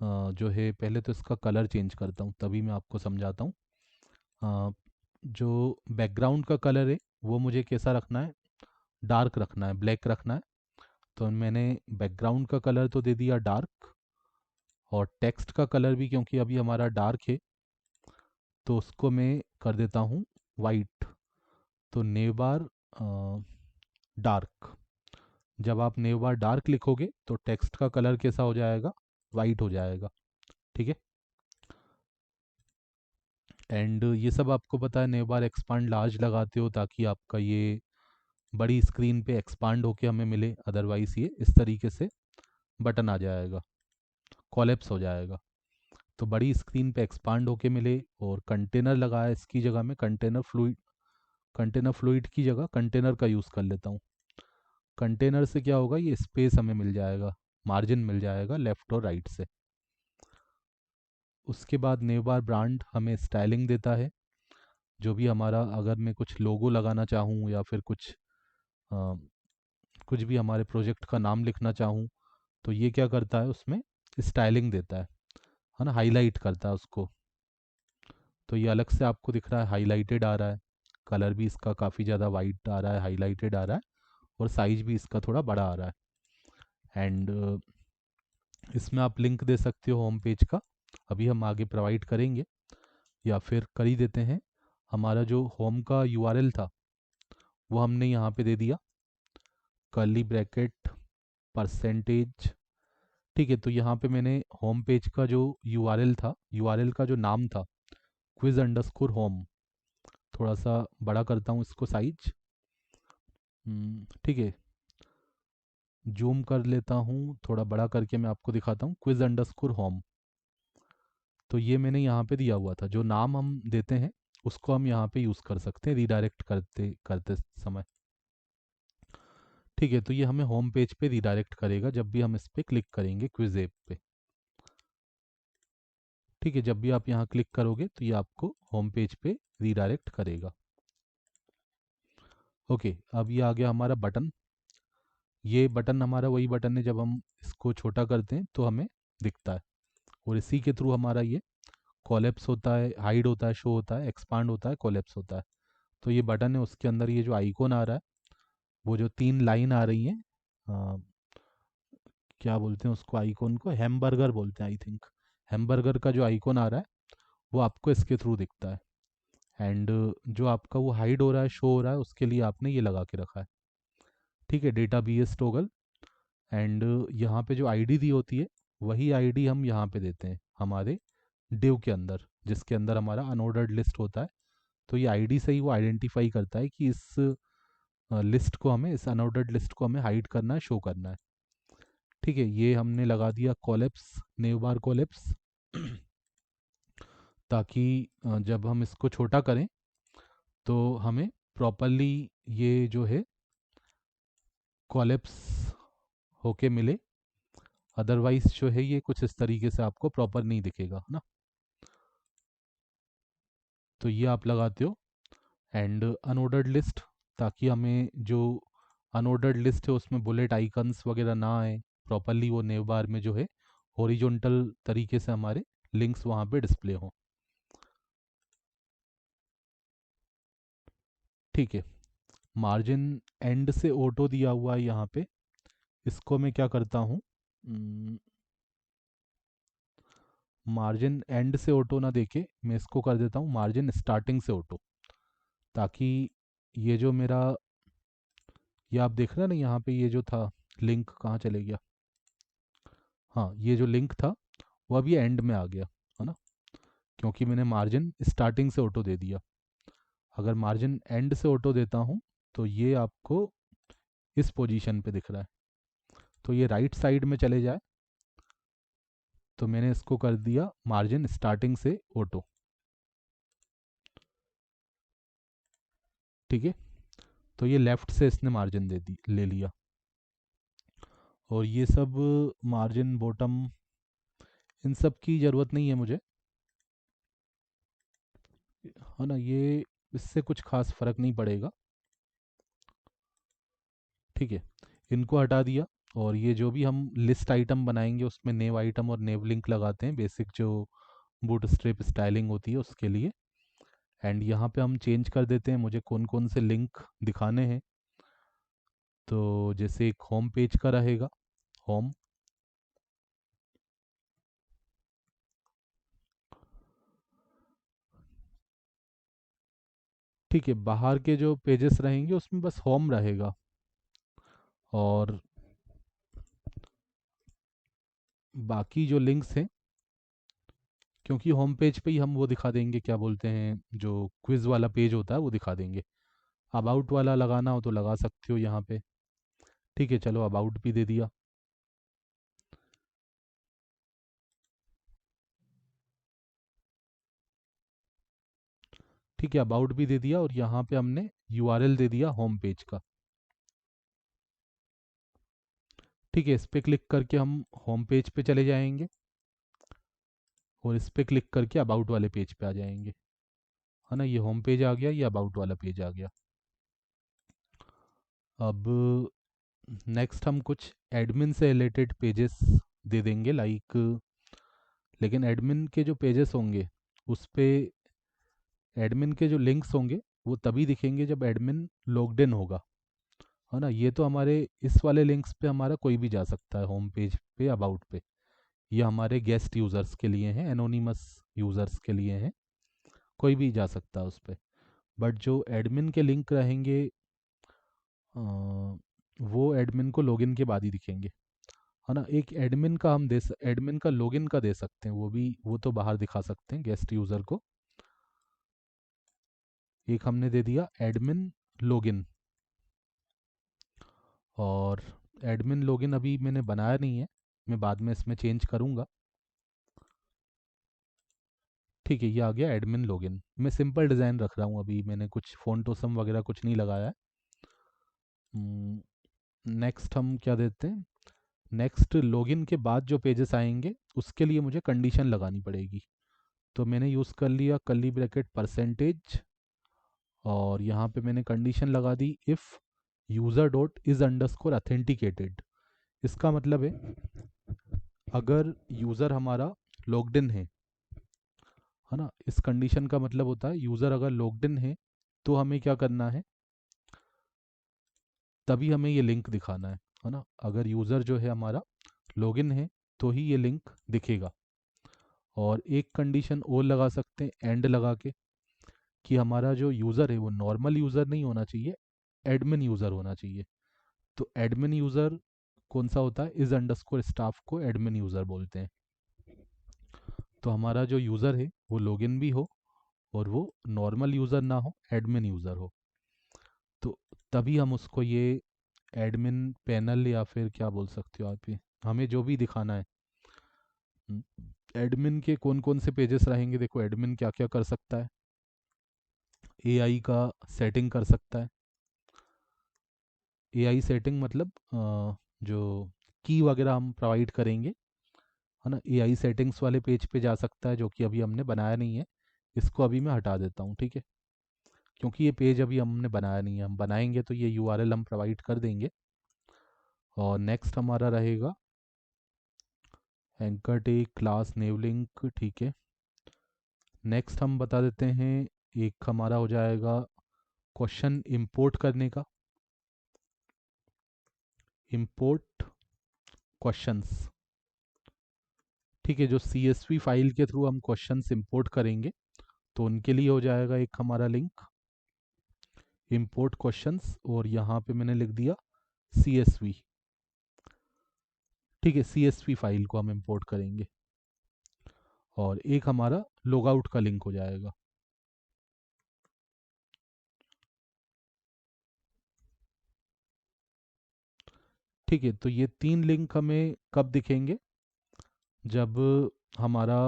जो है, पहले तो इसका कलर चेंज करता हूँ तभी मैं आपको समझाता हूँ। जो बैकग्राउंड का कलर है वो मुझे कैसा रखना है, डार्क रखना है, ब्लैक रखना है। तो मैंने बैकग्राउंड का कलर तो दे दिया डार्क, और टेक्स्ट का कलर भी क्योंकि अभी हमारा डार्क है तो उसको मैं कर देता हूँ वाइट। तो नेव बार डार्क, जब आप नेव बार डार्क लिखोगे तो टेक्स्ट का कलर कैसा हो जाएगा, वाइट हो जाएगा। ठीक है, एंड ये सब आपको पता है, नेव बार एक्सपांड लार्ज लगाते हो ताकि आपका ये बड़ी स्क्रीन पे एक्सपांड होके हमें मिले, अदरवाइज ये इस तरीके से बटन आ जाएगा, कोलेप्स हो जाएगा। तो बड़ी स्क्रीन पे एक्सपांड होके मिले, और कंटेनर लगाया इसकी जगह में, कंटेनर फ्लूइड की जगह कंटेनर का यूज़ कर लेता हूँ। कंटेनर से क्या होगा, ये स्पेस हमें मिल जाएगा, मार्जिन मिल जाएगा लेफ़्ट और राइट से। उसके बाद नेव बार ब्रांड हमें स्टाइलिंग देता है। जो भी हमारा, अगर मैं कुछ लोगो लगाना चाहूँ या फिर अ, कुछ भी हमारे प्रोजेक्ट का नाम लिखना चाहूँ तो ये क्या करता है, उसमें स्टाइलिंग देता है ना, हाईलाइट करता है उसको। तो ये अलग से आपको दिख रहा है, हाईलाइटेड आ रहा है, कलर भी इसका काफ़ी ज़्यादा वाइट आ रहा है, हाईलाइटेड आ रहा है, और साइज भी इसका थोड़ा बड़ा आ रहा है। एंड इसमें आप लिंक दे सकते हो होम पेज का, अभी हम आगे प्रोवाइड करेंगे, या फिर कर ही देते हैं। हमारा जो होम का URL था वो हमने यहाँ पे दे दिया, कर्ली ब्रैकेट परसेंटेज। ठीक है, तो यहाँ पे मैंने होम पेज का जो URL था, URL का जो नाम था क्विज अंडरस्कोर होम। थोड़ा सा बड़ा करता हूँ इसको साइज। ठीक है, जूम कर लेता हूँ, थोड़ा बड़ा करके मैं आपको दिखाता हूँ। क्विज अंडरस्कोर होम, तो ये मैंने यहाँ पे दिया हुआ था। जो नाम हम देते हैं उसको हम यहाँ पे यूज़ कर सकते हैं रीडायरेक्ट करते करते समय। ठीक है, तो ये हमें होम पेज पे रीडायरेक्ट करेगा जब भी हम इस पर क्लिक करेंगे क्विज ऐप पे। ठीक है, जब भी आप यहाँ क्लिक करोगे तो ये आपको होम पेज पे रीडायरेक्ट करेगा। ओके, अब ये आ गया हमारा बटन। ये बटन हमारा वही बटन है, जब हम इसको छोटा करते हैं तो हमें दिखता है, और इसी के थ्रू हमारा ये कोलैप्स होता है, हाइड होता है, शो होता है, एक्सपांड होता है, कोलैप्स होता है। तो ये बटन है, उसके अंदर ये जो आइकॉन आ रहा है, वो जो 3 लाइन आ रही हैं, क्या बोलते हैं उसको, आइकॉन को हैमबर्गर बोलते हैं आई थिंक। हैमबर्गर का जो आइकॉन आ रहा है वो आपको इसके थ्रू दिखता है। एंड जो आपका वो हाइड हो रहा है, शो हो रहा है, उसके लिए आपने ये लगा के रखा है। ठीक है, data B S toggle. And यहाँ पे जो आईडी दी होती है वही आईडी हम यहाँ पे देते हैं हमारे डिव के अंदर, जिसके अंदर हमारा अनऑर्डर्ड लिस्ट होता है। तो ये आईडी से ही वो आइडेंटिफाई करता है कि इस लिस्ट को हमें, इस अनऑर्डर्ड लिस्ट को हमें हाइड करना है, शो करना है। ठीक है, ये हमने लगा दिया कोलैप्स, नेव बार कोलैप्स, ताकि जब हम इसको छोटा करें तो हमें प्रॉपरली ये जो है कोलैप्स होके मिले। अदरवाइज जो है ये कुछ इस तरीके से आपको प्रॉपर नहीं दिखेगा ना। तो ये आप लगाते हो। एंड अनऑर्डर्ड लिस्ट, ताकि हमें जो अनऑर्डर्ड लिस्ट है उसमें बुलेट आइकन्स वगैरह ना आए, प्रॉपरली वो नेव बार में जो है हॉरिजॉन्टल तरीके से हमारे लिंक्स वहाँ पे डिस्प्ले हों। ठीक है, मार्जिन एंड से ऑटो दिया हुआ है यहाँ पे। इसको मैं क्या करता हूँ, मार्जिन एंड से ऑटो ना देके मैं इसको कर देता हूँ मार्जिन स्टार्टिंग से ऑटो, ताकि ये जो मेरा, ये आप देख रहे हैं ना यहाँ पे, ये जो था लिंक कहाँ चले गया, हाँ ये जो लिंक था वो अभी एंड में आ गया है ना, क्योंकि मैंने मार्जिन स्टार्टिंग से ऑटो दे दिया। अगर मार्जिन एंड से ऑटो देता हूँ तो ये आपको इस पोजीशन पे दिख रहा है। तो ये राइट साइड में चले जाए, तो मैंने इसको कर दिया मार्जिन स्टार्टिंग से ऑटो। ठीक है, तो ये लेफ्ट से इसने मार्जिन दे दी, ले लिया। और ये सब मार्जिन बॉटम, इन सब की ज़रूरत नहीं है मुझे, है ना, ये इससे कुछ खास फर्क नहीं पड़ेगा। ठीक है, इनको हटा दिया। और ये जो भी हम लिस्ट आइटम बनाएंगे उसमें नेव आइटम और नेव लिंक लगाते हैं, बेसिक जो बूट स्ट्रैप स्टाइलिंग होती है उसके लिए। एंड यहाँ पे हम चेंज कर देते हैं मुझे कौन कौन से लिंक दिखाने हैं। तो जैसे एक होम पेज का रहेगा, होम। ठीक है, बाहर के जो पेजेस रहेंगे उसमें बस होम रहेगा। और बाकी जो लिंक्स हैं, क्योंकि होम पेज पे ही हम वो दिखा देंगे, क्या बोलते हैं, जो क्विज वाला पेज होता है वो दिखा देंगे। अबाउट वाला लगाना हो तो लगा सकते हो यहाँ पे। ठीक है, चलो अबाउट भी दे दिया। ठीक है, अबाउट भी दे दिया, और यहाँ पे हमने यूआरएल दे दिया होम पेज का। ठीक है, इस पे क्लिक करके हम होम पेज पे चले जाएंगे, और इस पे क्लिक करके अबाउट वाले पेज पे आ जाएंगे, है ना। ये होम पेज आ गया, ये अबाउट वाला पेज आ गया। अब नेक्स्ट हम कुछ एडमिन से रिलेटेड पेजेस दे देंगे, लाइक, लेकिन एडमिन के जो पेजेस होंगे उस पे एडमिन के जो लिंक्स होंगे वो तभी दिखेंगे जब एडमिन लॉग्ड इन होगा, है ना। ये तो हमारे इस वाले लिंक्स पे हमारा कोई भी जा सकता है, होम पेज पे, अबाउट पे। ये हमारे गेस्ट यूज़र्स के लिए हैं, एनोनिमस यूज़र्स के लिए हैं, कोई भी जा सकता है उस पर। बट जो एडमिन के लिंक रहेंगे, वो एडमिन को लॉगिन के बाद ही दिखेंगे, है ना। एक एडमिन का हम एडमिन का लॉगिन का दे सकते हैं, वो भी, वो तो बाहर दिखा सकते हैं गेस्ट यूज़र को। एक हमने दे दिया एडमिन लॉगिन, और एडमिन लॉगिन अभी मैंने बनाया नहीं है, मैं बाद में इसमें चेंज करूँगा। ठीक है, ये आ गया एडमिन लॉगिन। मैं सिंपल डिज़ाइन रख रहा हूँ अभी, मैंने कुछ फ़ॉन्ट ओसम वगैरह कुछ नहीं लगाया है। नेक्स्ट हम क्या देते हैं, नेक्स्ट लॉगिन के बाद जो पेजेस आएंगे उसके लिए मुझे कंडीशन लगानी पड़ेगी। तो मैंने यूज़ कर लिया कर्ली ब्रैकेट परसेंटेज, और यहाँ पे मैंने कंडीशन लगा दी if user dot is underscore authenticated. इसका मतलब है अगर यूज़र हमारा लॉग्ड इन है ना, इस कंडीशन का मतलब होता है यूज़र अगर लॉग्ड इन है तो हमें क्या करना है, तभी हमें ये लिंक दिखाना है ना। अगर यूज़र जो है हमारा लॉगिन है तो ही ये लिंक दिखेगा। और एक कंडीशन और लगा सकते हैं एंड लगा के, कि हमारा जो यूज़र है वो नॉर्मल यूज़र नहीं होना चाहिए, एडमिन यूज़र होना चाहिए। तो एडमिन यूज़र कौन सा होता है, इज़ अंडरस्कोर स्टाफ को एडमिन यूज़र बोलते हैं। तो हमारा जो यूज़र है वो लॉगिन भी हो और वो नॉर्मल यूज़र ना हो, एडमिन यूज़र हो, तो तभी हम उसको ये एडमिन पैनल या फिर क्या बोल सकते हो आप, ये हमें जो भी दिखाना है। एडमिन के कौन कौन से पेजेस रहेंगे, देखो एडमिन क्या क्या कर सकता है, एआई का सेटिंग कर सकता है। एआई सेटिंग मतलब जो की वगैरह हम प्रोवाइड करेंगे, है ना, एआई सेटिंग्स वाले पेज पे जा सकता है, जो कि अभी हमने बनाया नहीं है। इसको अभी मैं हटा देता हूँ, ठीक है, क्योंकि ये पेज अभी हमने बनाया नहीं है, हम बनाएंगे तो ये यूआरएल हम प्रोवाइड कर देंगे। और नेक्स्ट हमारा रहेगा एंकर टेक क्लास नेव लिंक, ठीक है। नेक्स्ट हम बता देते हैं, एक हमारा हो जाएगा क्वेश्चन इंपोर्ट करने का, इंपोर्ट क्वेश्चंस, ठीक है। जो CSV फाइल के थ्रू हम क्वेश्चंस इंपोर्ट करेंगे तो उनके लिए हो जाएगा एक हमारा लिंक इंपोर्ट क्वेश्चंस, और यहाँ पे मैंने लिख दिया CSV, ठीक है, CSV फाइल को हम इंपोर्ट करेंगे। और एक हमारा लॉगआउट का लिंक हो जाएगा। ठीक है, तो ये 3 लिंक हमें कब दिखेंगे, जब हमारा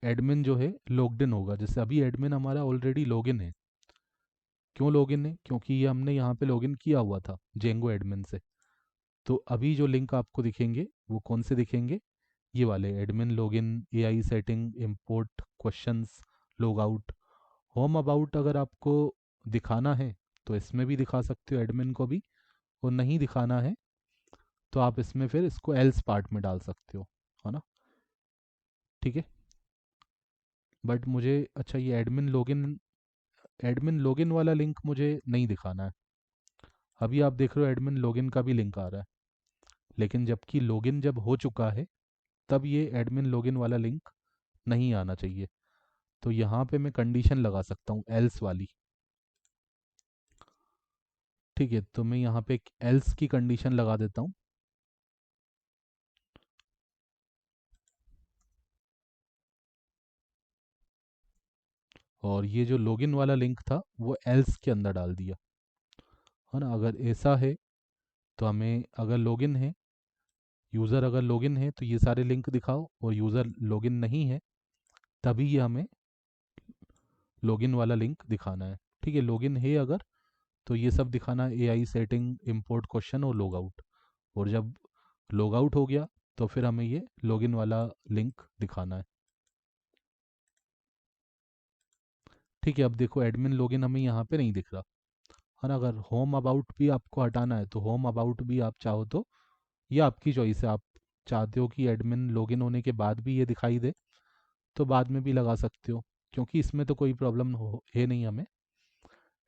एडमिन जो है लॉग्ड इन होगा। जैसे अभी एडमिन हमारा ऑलरेडी लॉगिन है। क्यों लॉगिन है, क्योंकि ये हमने यहाँ पे लॉगिन किया हुआ था जेंगो एडमिन से। तो अभी जो लिंक आपको दिखेंगे वो कौन से दिखेंगे, ये वाले admin login, AI setting, import questions, log out. Home about अगर आपको दिखाना है तो इसमें भी दिखा सकते हो एडमिन को भी, और नहीं दिखाना है तो आप इसमें फिर इसको एल्स पार्ट में डाल सकते हो, है ना, ठीक है। बट मुझे अच्छा ये एडमिन लॉगिन वाला लिंक मुझे नहीं दिखाना है। अभी आप देख रहे हो एडमिन लॉगिन का भी लिंक आ रहा है, लेकिन जबकि लॉगिन जब हो चुका है तब ये एडमिन लॉगिन वाला लिंक नहीं आना चाहिए। तो यहाँ पे मैं कंडीशन लगा सकता हूँ एल्स वाली, ठीक है। तो मैं यहाँ पे एक एल्स की कंडीशन लगा देता हूँ, और ये जो लॉगिन वाला लिंक था वो एल्स के अंदर डाल दिया, है ना। अगर ऐसा है तो हमें, अगर लॉगिन है, यूज़र अगर लॉगिन है तो ये सारे लिंक दिखाओ, और यूज़र लॉगिन नहीं है तभी ये हमें लॉगिन वाला लिंक दिखाना है, ठीक है। लॉगिन है अगर, तो ये सब दिखाना है, एआई सेटिंग, इंपोर्ट क्वेश्चन और लॉग आउट। और जब लॉग आउट हो गया तो फिर हमें ये लॉगिन वाला लिंक दिखाना है, ठीक है। अब देखो एडमिन लॉगिन हमें यहाँ पे नहीं दिख रहा, है ना। अगर होम अबाउट भी आपको हटाना है तो होम अबाउट भी आप चाहो तो, ये आपकी चॉइस है, आप चाहते हो कि एडमिन लॉगिन होने के बाद भी ये दिखाई दे तो बाद में भी लगा सकते हो, क्योंकि इसमें तो कोई प्रॉब्लम हो है नहीं हमें।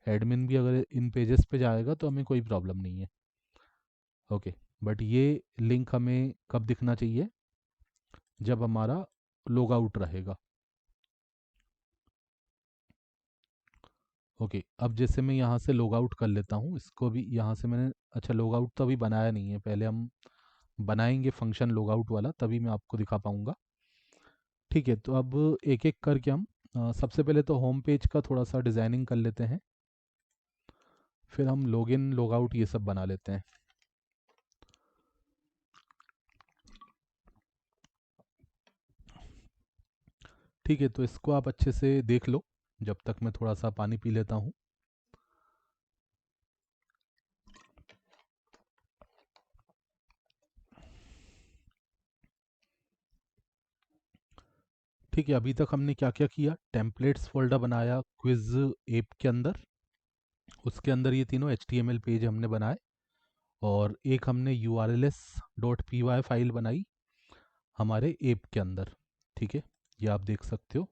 एडमिन भी अगर इन पेजेस पे जाएगा तो हमें कोई प्रॉब्लम नहीं है, ओके। बट ये लिंक हमें कब दिखना चाहिए, जब हमारा लॉग आउट रहेगा, ओके। अब जैसे मैं यहाँ से लॉग आउट कर लेता हूँ इसको भी, यहाँ से मैंने, अच्छा लॉग आउट तो अभी बनाया नहीं है, पहले हम बनाएंगे फंक्शन लॉग आउट वाला, तभी मैं आपको दिखा पाऊँगा। ठीक है, तो अब एक एक करके हम सबसे पहले तो होम पेज का थोड़ा सा डिज़ाइनिंग कर लेते हैं। फिर हम लॉगिन लॉग आउट ये सब बना लेते हैं। ठीक है, तो इसको आप अच्छे से देख लो जब तक मैं थोड़ा सा पानी पी लेता हूँ। ठीक है, अभी तक हमने क्या क्या किया। टेम्पलेट्स फोल्डर बनाया क्विज ऐप के अंदर, उसके अंदर ये तीनों HTML पेज हमने बनाए, और एक हमने urls.py फाइल बनाई हमारे ऐप के अंदर। ठीक है, ये आप देख सकते हो,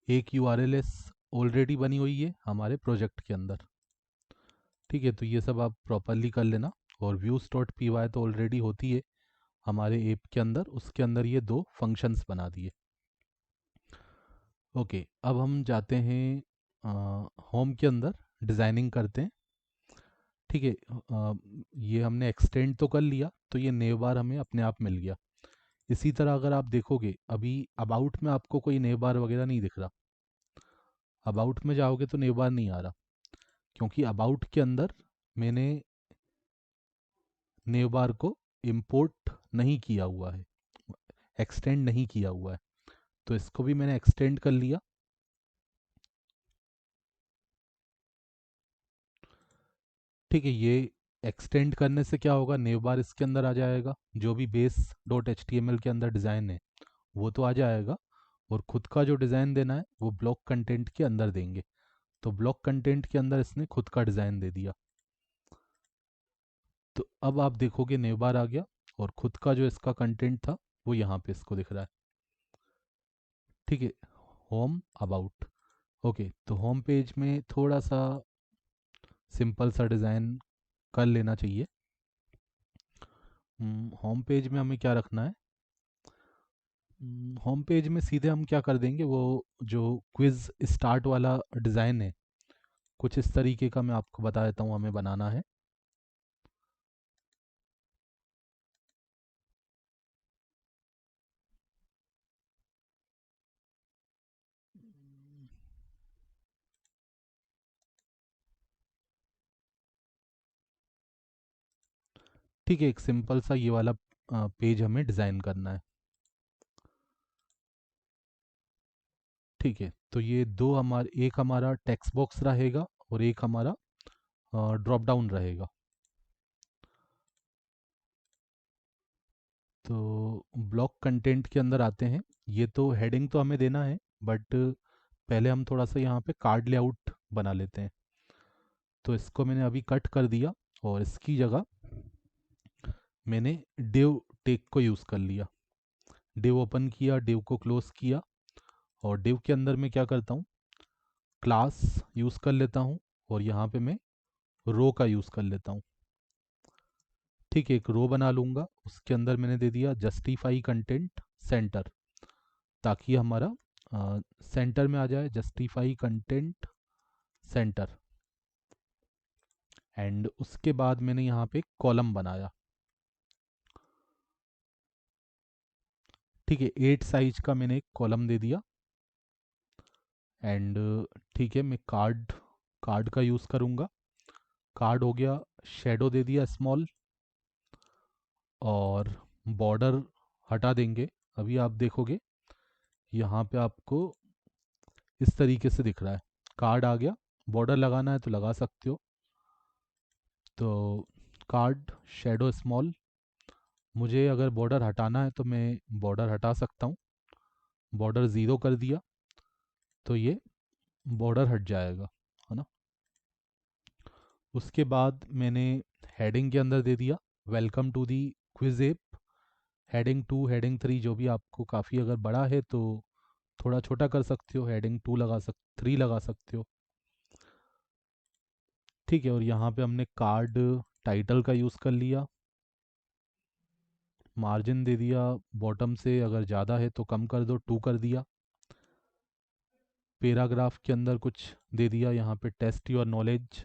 एक urls ऑलरेडी बनी हुई है हमारे प्रोजेक्ट के अंदर। ठीक है, तो ये सब आप प्रॉपरली कर लेना। और views.py तो ऑलरेडी होती है हमारे ऐप के अंदर, उसके अंदर ये दो फंक्शंस बना दिए। ओके, अब हम जाते हैं होम के अंदर, डिज़ाइनिंग करते हैं। ठीक है, ये हमने एक्सटेंड तो कर लिया, तो ये नेव बार हमें अपने आप मिल गया। इसी तरह अगर आप देखोगे, अभी अबाउट में आपको कोई नेव बार वगैरह नहीं दिख रहा। अबाउट में जाओगे तो नेव बार नहीं आ रहा, क्योंकि अबाउट के अंदर मैंने नेव बार को इंपोर्ट नहीं किया हुआ है, एक्सटेंड नहीं किया हुआ है। तो इसको भी मैंने एक्सटेंड कर लिया। ठीक है, ये एक्सटेंड करने से क्या होगा, नेव बार इसके अंदर आ जाएगा, जो भी base dot H T M L के अंदर डिज़ाइन है वो तो आ जाएगा, और खुद का जो डिज़ाइन देना है वो ब्लॉक कंटेंट के अंदर देंगे। तो ब्लॉक कंटेंट के अंदर इसने खुद का डिज़ाइन दे दिया। तो अब आप देखोगे नेव बार आ गया, और खुद का जो इसका कंटेंट था वो यहाँ पे इसको दिख रहा है। ठीक है, होम अबाउट। ओके, तो होम पेज में थोड़ा सा सिंपल सा डिज़ाइन कर लेना चाहिए। होम पेज में हमें क्या रखना है, होम पेज में सीधे हम क्या कर देंगे, वो जो क्विज स्टार्ट वाला डिज़ाइन है कुछ इस तरीके का मैं आपको बता देता हूँ हमें बनाना है। ठीक है, एक सिंपल सा ये वाला पेज हमें डिज़ाइन करना है। ठीक है, तो ये दो हमारे, एक हमारा टेक्स्ट बॉक्स रहेगा और एक हमारा ड्रॉप डाउन रहेगा। तो ब्लॉक कंटेंट के अंदर आते हैं। ये तो हेडिंग तो हमें देना है, बट पहले हम थोड़ा सा यहाँ पे कार्ड लेआउट बना लेते हैं। तो इसको मैंने अभी कट कर दिया, और इसकी जगह मैंने div टेक को यूज़ कर लिया। div ओपन किया, div को क्लोज किया, और div के अंदर मैं क्या करता हूँ, क्लास यूज़ कर लेता हूँ, और यहाँ पे मैं रो का यूज़ कर लेता हूँ। ठीक है, एक रो बना लूँगा, उसके अंदर मैंने दे दिया जस्टिफाई कंटेंट सेंटर, ताकि हमारा सेंटर में आ जाए, जस्टिफाई कंटेंट सेंटर। एंड उसके बाद मैंने यहाँ पे कॉलम बनाया। ठीक है, 8 साइज का मैंने एक कॉलम दे दिया। एंड ठीक है, मैं कार्ड कार्ड का यूज़ करूँगा। कार्ड हो गया, शेडो दे दिया स्मॉल, और बॉर्डर हटा देंगे। अभी आप देखोगे यहाँ पे आपको इस तरीके से दिख रहा है, कार्ड आ गया। बॉर्डर लगाना है तो लगा सकते हो। तो कार्ड शेडो स्मॉल, मुझे अगर बॉर्डर हटाना है तो मैं बॉर्डर हटा सकता हूँ। बॉर्डर ज़ीरो कर दिया तो ये बॉर्डर हट जाएगा, है ना। उसके बाद मैंने हेडिंग के अंदर दे दिया welcome to the quiz app. Heading 2, heading 3 जो भी आपको काफ़ी अगर बड़ा है तो थोड़ा छोटा कर सकते हो, हेडिंग 2 3 लगा सकते हो। ठीक है, और यहाँ पे हमने कार्ड टाइटल का यूज़ कर लिया। मार्जिन दे दिया बॉटम से, अगर ज़्यादा है तो कम कर दो, 2 कर दिया। पैराग्राफ के अंदर कुछ दे दिया, यहाँ पे टेस्ट योर नॉलेज,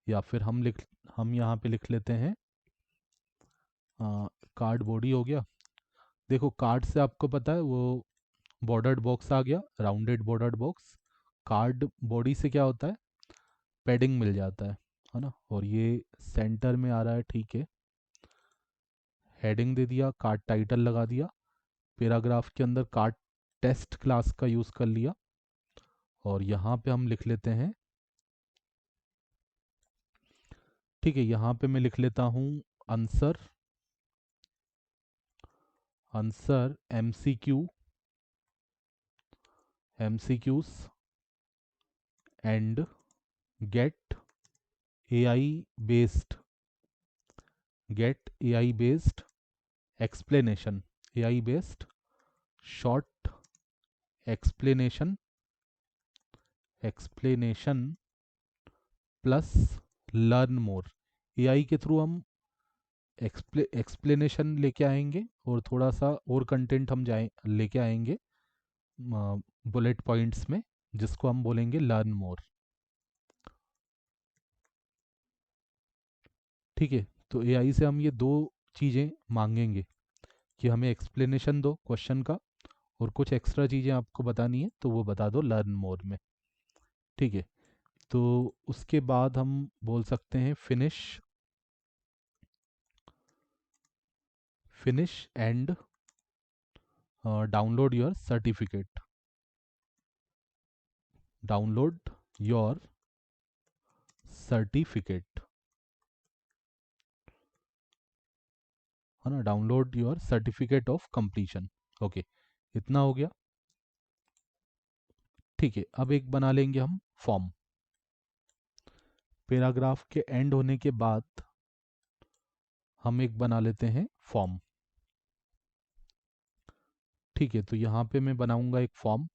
या फिर हम यहाँ पे लिख लेते हैं कार्ड बॉडी हो गया। देखो, कार्ड से आपको पता है वो बॉर्डर्ड बॉक्स आ गया, rounded bordered box. Card body से क्या होता है, पैडिंग मिल जाता है ना। और ये सेंटर में आ रहा है, ठीक है। हेडिंग दे दिया, कार्ड टाइटल लगा दिया, पैराग्राफ के अंदर कार्ड टेस्ट क्लास का यूज़ कर लिया, और यहाँ पे हम लिख लेते हैं, ठीक है, यहाँ पे मैं लिख लेता हूँ answer, answer MCQs and get AI based explanation, AI based short explanation plus learn more. AI के थ्रू हम एक्सप्लेनेशन लेके आएंगे और थोड़ा सा और कंटेंट हम जाए लेके आएंगे बुलेट पॉइंट्स में, जिसको हम बोलेंगे लर्न मोर। ठीक है, तो एआई से हम ये दो चीज़ें मांगेंगे कि हमें एक्सप्लेनेशन दो क्वेश्चन का, और कुछ एक्स्ट्रा चीज़ें आपको बतानी है तो वो बता दो लर्न मोर में। ठीक है, तो उसके बाद हम बोल सकते हैं finish and download your certificate, download your certificate, है ना, download your certificate of completion. Okay, इतना हो गया। ठीक है, अब एक बना लेंगे हम फॉर्म। पैराग्राफ के एंड होने के बाद हम एक बना लेते हैं फॉर्म। ठीक है, तो यहाँ पे मैं बनाऊंगा एक फॉर्म।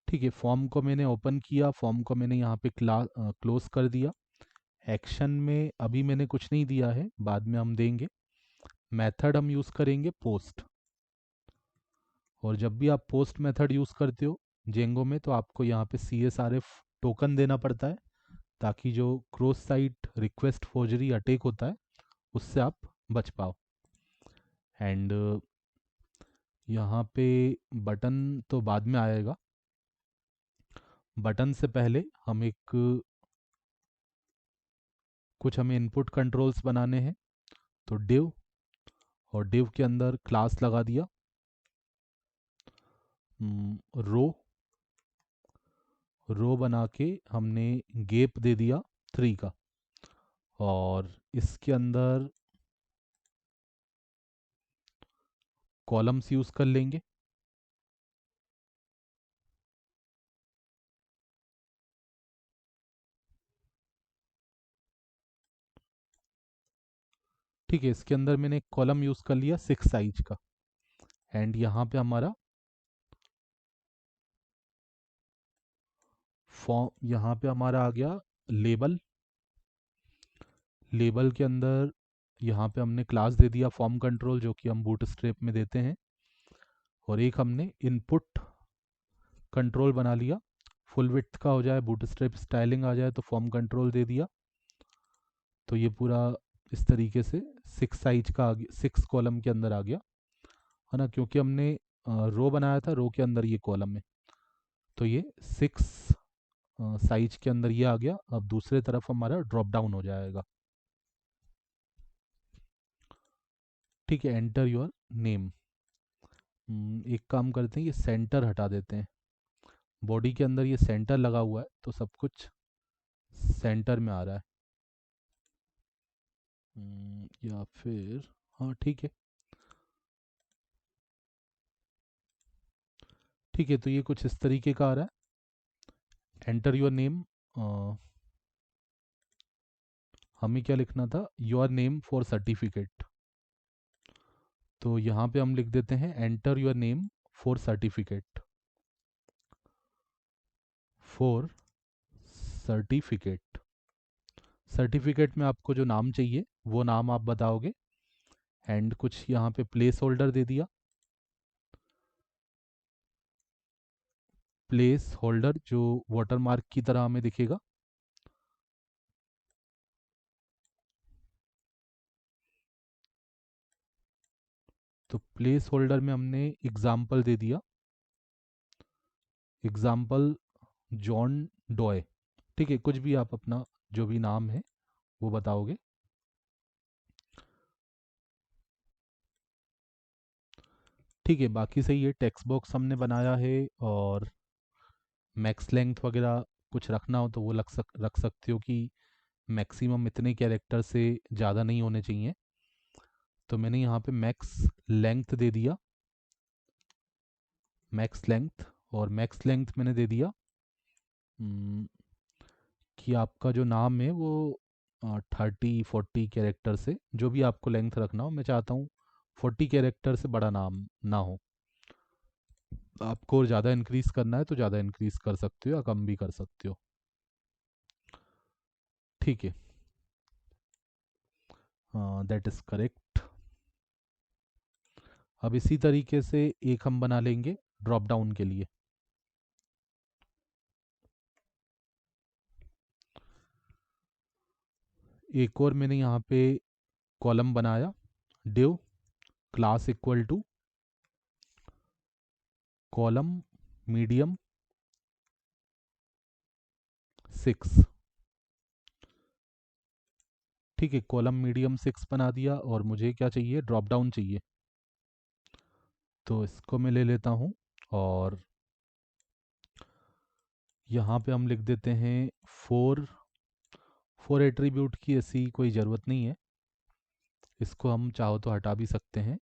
ठीक है, फॉर्म को मैंने ओपन किया, फॉर्म को मैंने यहाँ पे क्लोज कर दिया। एक्शन में अभी मैंने कुछ नहीं दिया है, बाद में हम देंगे। मेथड हम यूज़ करेंगे पोस्ट, और जब भी आप पोस्ट मेथड यूज़ करते हो जेंगो में, तो आपको यहाँ पे CSRF टोकन देना पड़ता है, ताकि जो cross site request forgery attack होता है उससे आप बच पाओ। एंड यहाँ पे बटन तो बाद में आएगा, बटन से पहले हम कुछ हमें इनपुट कंट्रोल्स बनाने हैं। तो डिव, और डिव के अंदर क्लास लगा दिया रो, रो बना के हमने गैप दे दिया 3 का, और इसके अंदर कॉलम्स यूज़ कर लेंगे। ठीक है, इसके अंदर मैंने एक कॉलम यूज़ कर लिया 6 साइज का। एंड यहाँ पे हमारा फॉर्म, यहाँ पे हमारा आ गया लेबल। लेबल के अंदर यहाँ पे हमने क्लास दे दिया फॉर्म कंट्रोल, जो कि हम बूटस्ट्रैप में देते हैं, और एक हमने इनपुट कंट्रोल बना लिया। फुल विड्थ का हो जाए, बूटस्ट्रैप स्टाइलिंग आ जाए, तो फॉर्म कंट्रोल दे दिया। तो ये पूरा इस तरीके से 6 साइज का आ गया, 6 कॉलम के अंदर आ गया, है ना, क्योंकि हमने रो बनाया था, रो के अंदर ये कॉलम है, तो ये 6 साइज के अंदर ये आ गया। अब दूसरे तरफ हमारा ड्रॉप डाउन हो जाएगा। ठीक है, एंटर योर नेम। एक काम करते हैं, ये सेंटर हटा देते हैं, बॉडी के अंदर ये सेंटर लगा हुआ है तो सब कुछ सेंटर में आ रहा है। या फिर हाँ, ठीक है, ठीक है, तो ये कुछ इस तरीके का आ रहा है। एंटर योर नेम, हमें क्या लिखना था, योर नेम फॉर सर्टिफिकेट, तो यहाँ पे हम लिख देते हैं enter your name for certificate, for certificate. Certificate में आपको जो नाम चाहिए वो नाम आप बताओगे। एंड कुछ यहाँ पे प्लेस होल्डर दे दिया, प्लेस होल्डर जो वाटरमार्क की तरह हमें दिखेगा। तो प्लेस होल्डर में हमने एग्जाम्पल दे दिया, एग्जाम्पल जॉन डॉय। ठीक है, कुछ भी आप अपना जो भी नाम है वो बताओगे। ठीक है, बाकी सही है। टेक्स्ट बॉक्स हमने बनाया है, और मैक्स लेंथ वगैरह कुछ रखना हो तो वो रख सकते हो कि मैक्सिमम इतने कैरेक्टर से ज़्यादा नहीं होने चाहिए। तो मैंने यहाँ पे मैक्स लेंथ दे दिया, मैक्स लेंथ। और मैक्स लेंथ मैंने दे दिया कि आपका जो नाम है वो 30-40 कैरेक्टर से, जो भी आपको लेंथ रखना हो, मैं चाहता हूँ 40 कैरेक्टर से बड़ा नाम ना हो। आपको ज़्यादा इंक्रीज़ करना है तो ज़्यादा इंक्रीज़ कर सकते हो या कम भी कर सकते हो। ठीक है, दैट इज़ करेक्ट। अब इसी तरीके से एक हम बना लेंगे ड्रॉप डाउन के लिए। एक और मैंने यहाँ पे कॉलम बनाया, div class equal to column medium 6। ठीक है, कॉलम मीडियम 6 बना दिया, और मुझे क्या चाहिए, ड्रॉप डाउन चाहिए। तो इसको मैं ले लेता हूँ, और यहाँ पे हम लिख देते हैं फोर एट्रीब्यूट की ऐसी कोई ज़रूरत नहीं है, इसको हम चाहो तो हटा भी सकते हैं।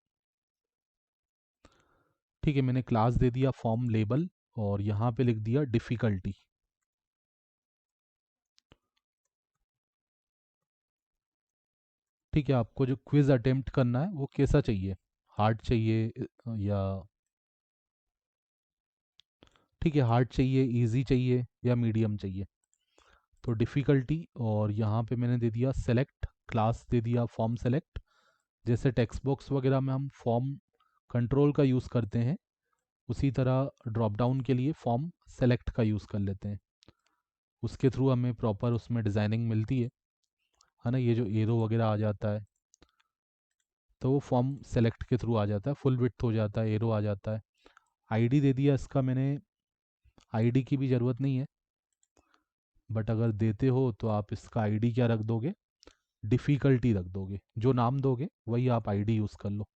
ठीक है, मैंने क्लास दे दिया फॉर्म लेबल, और यहाँ पे लिख दिया डिफ़िकल्टी। ठीक है, आपको जो क्विज़ अटेम्प्ट करना है वो कैसा चाहिए, हार्ड चाहिए या, ठीक है, हार्ड चाहिए, इजी चाहिए, या मीडियम चाहिए। तो डिफ़िकल्टी, और यहाँ पे मैंने दे दिया सेलेक्ट, क्लास दे दिया फॉर्म सेलेक्ट। जैसे टेक्स्ट बॉक्स वगैरह में हम फॉर्म कंट्रोल का यूज़ करते हैं, उसी तरह ड्रॉप डाउन के लिए फॉर्म सेलेक्ट का यूज़ कर लेते हैं। उसके थ्रू हमें प्रॉपर उसमें डिज़ाइनिंग मिलती है ना। ये जो एरो वगैरह आ जाता है, तो वो फॉर्म सेलेक्ट के थ्रू आ जाता है, फुल विड्थ हो जाता है, एरो आ जाता है। आईडी दे दिया इसका मैंने, आईडी की भी ज़रूरत नहीं है, बट अगर देते हो तो आप इसका आईडी क्या रख दोगे, डिफ़िकल्टी रख दोगे। जो नाम दोगे वही आप आईडी यूज़ कर लो।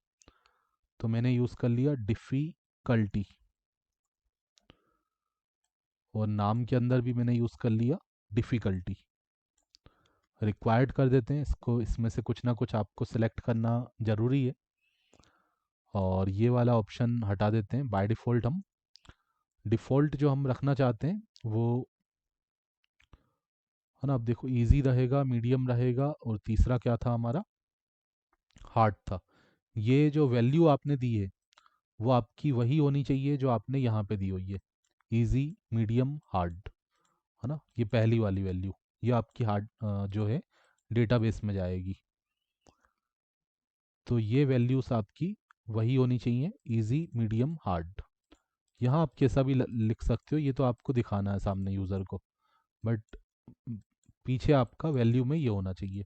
तो मैंने यूज़ कर लिया डिफ़िकल्टी, और नाम के अंदर भी मैंने यूज़ कर लिया डिफ़िकल्टी। रिक्वायर्ड कर देते हैं इसको, इसमें से कुछ ना कुछ आपको सिलेक्ट करना ज़रूरी है, और ये वाला ऑप्शन हटा देते हैं। बाय डिफ़ॉल्ट हम डिफ़ॉल्ट जो हम रखना चाहते हैं वो, है ना, अब देखो इजी रहेगा, मीडियम रहेगा, और तीसरा क्या था हमारा, हार्ड था। ये जो वैल्यू आपने दी है वो आपकी वही होनी चाहिए जो आपने यहाँ पे दी हुई है, इजी, मीडियम, हार्ड, है ना। ये पहली वाली वैल्यू, ये आपकी हार्ड जो है डेटाबेस में जाएगी। तो ये वैल्यूज आपकी वही होनी चाहिए, इजी, मीडियम, हार्ड। यहाँ आप कैसा भी लिख सकते हो, ये तो आपको दिखाना है सामने यूज़र को, बट पीछे आपका वैल्यू में ये होना चाहिए,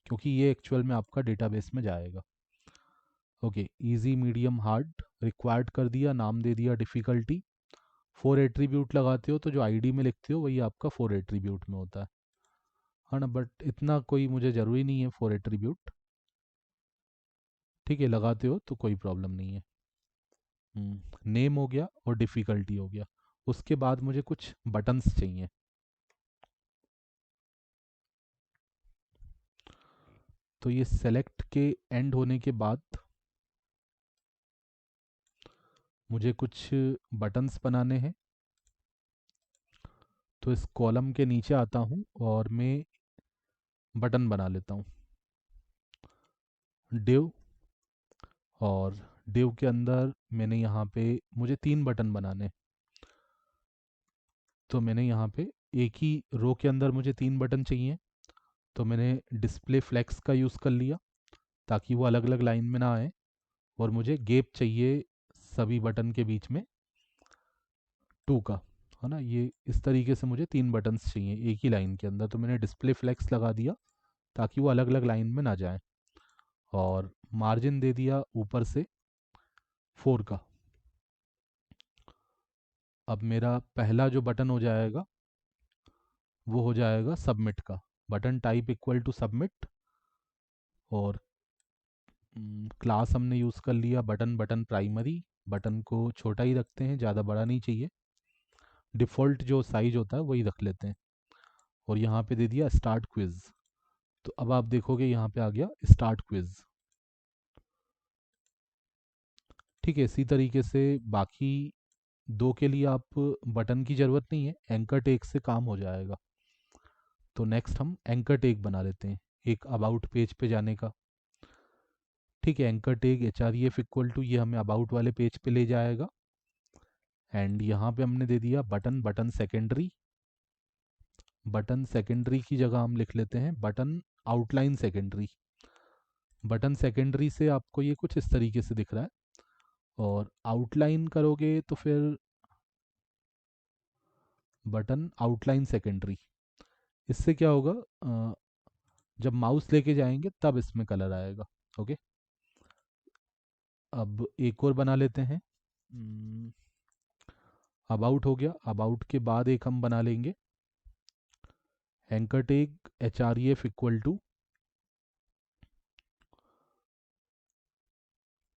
क्योंकि ये एक्चुअल में आपका डेटाबेस में जाएगा। Okay, easy, medium, hard required कर दिया, नाम दे दिया डिफ़िकल्टी। फोर एट्रीब्यूट लगाते हो तो जो आईडी में लिखते हो वही आपका फोर एट्रीब्यूट में होता है ना, बट इतना कोई मुझे ज़रूरी नहीं है फोर एट्रीब्यूट। ठीक है, लगाते हो तो कोई प्रॉब्लम नहीं है। नेम हो गया और डिफ़िकल्टी हो गया। उसके बाद मुझे कुछ बटन्स चाहिए। तो ये सेलेक्ट के एंड होने के बाद मुझे कुछ बटन्स बनाने हैं। तो इस कॉलम के नीचे आता हूँ और मैं बटन बना लेता हूँ, डिव, और डिव के अंदर मैंने यहाँ पे, मुझे 3 बटन बनाने। तो मैंने यहाँ पे एक ही रो के अंदर मुझे 3 बटन चाहिए, तो मैंने डिस्प्ले फ्लेक्स का यूज़ कर लिया ताकि वो अलग अलग लाइन में ना आए। और मुझे गैप चाहिए सभी बटन के बीच में 2 का, है ना। ये इस तरीके से मुझे 3 बटन्स चाहिए एक ही लाइन के अंदर, तो मैंने डिस्प्ले फ्लेक्स लगा दिया ताकि वो अलग अलग लाइन में ना जाए। और मार्जिन दे दिया ऊपर से 4 का। अब मेरा पहला जो बटन हो जाएगा वो हो जाएगा सबमिट का। Button type equal to submit, और क्लास हमने यूज़ कर लिया बटन, बटन प्राइमरी। बटन को छोटा ही रखते हैं, ज़्यादा बड़ा नहीं चाहिए। डिफ़ॉल्ट जो साइज होता है वही रख लेते हैं। और यहाँ पे दे दिया स्टार्ट क्विज़। तो अब आप देखोगे यहाँ पे आ गया स्टार्ट क्विज़। ठीक है, इसी तरीके से बाकी दो के लिए आप बटन की ज़रूरत नहीं है, एंकर टेक से काम हो जाएगा। तो नेक्स्ट हम एंकर टेक बना लेते हैं, एक अबाउट पेज पे जाने का। ठीक है, anchor tag H R E F equal to, ये हमें अबाउट वाले पेज पे ले जाएगा। एंड यहाँ पे हमने दे दिया button, button secondary. Button secondary की जगह हम लिख लेते हैं button outline secondary. Button secondary से आपको ये कुछ इस तरीके से दिख रहा है, और आउटलाइन करोगे तो फिर बटन आउटलाइन सेकेंडरी। इससे क्या होगा, जब माउस लेके जाएंगे तब इसमें कलर आएगा। ओके, अब एक और बना लेते हैं। अबाउट हो गया, अबाउट के बाद एक हम बना लेंगे anchor tag H R E F equal to.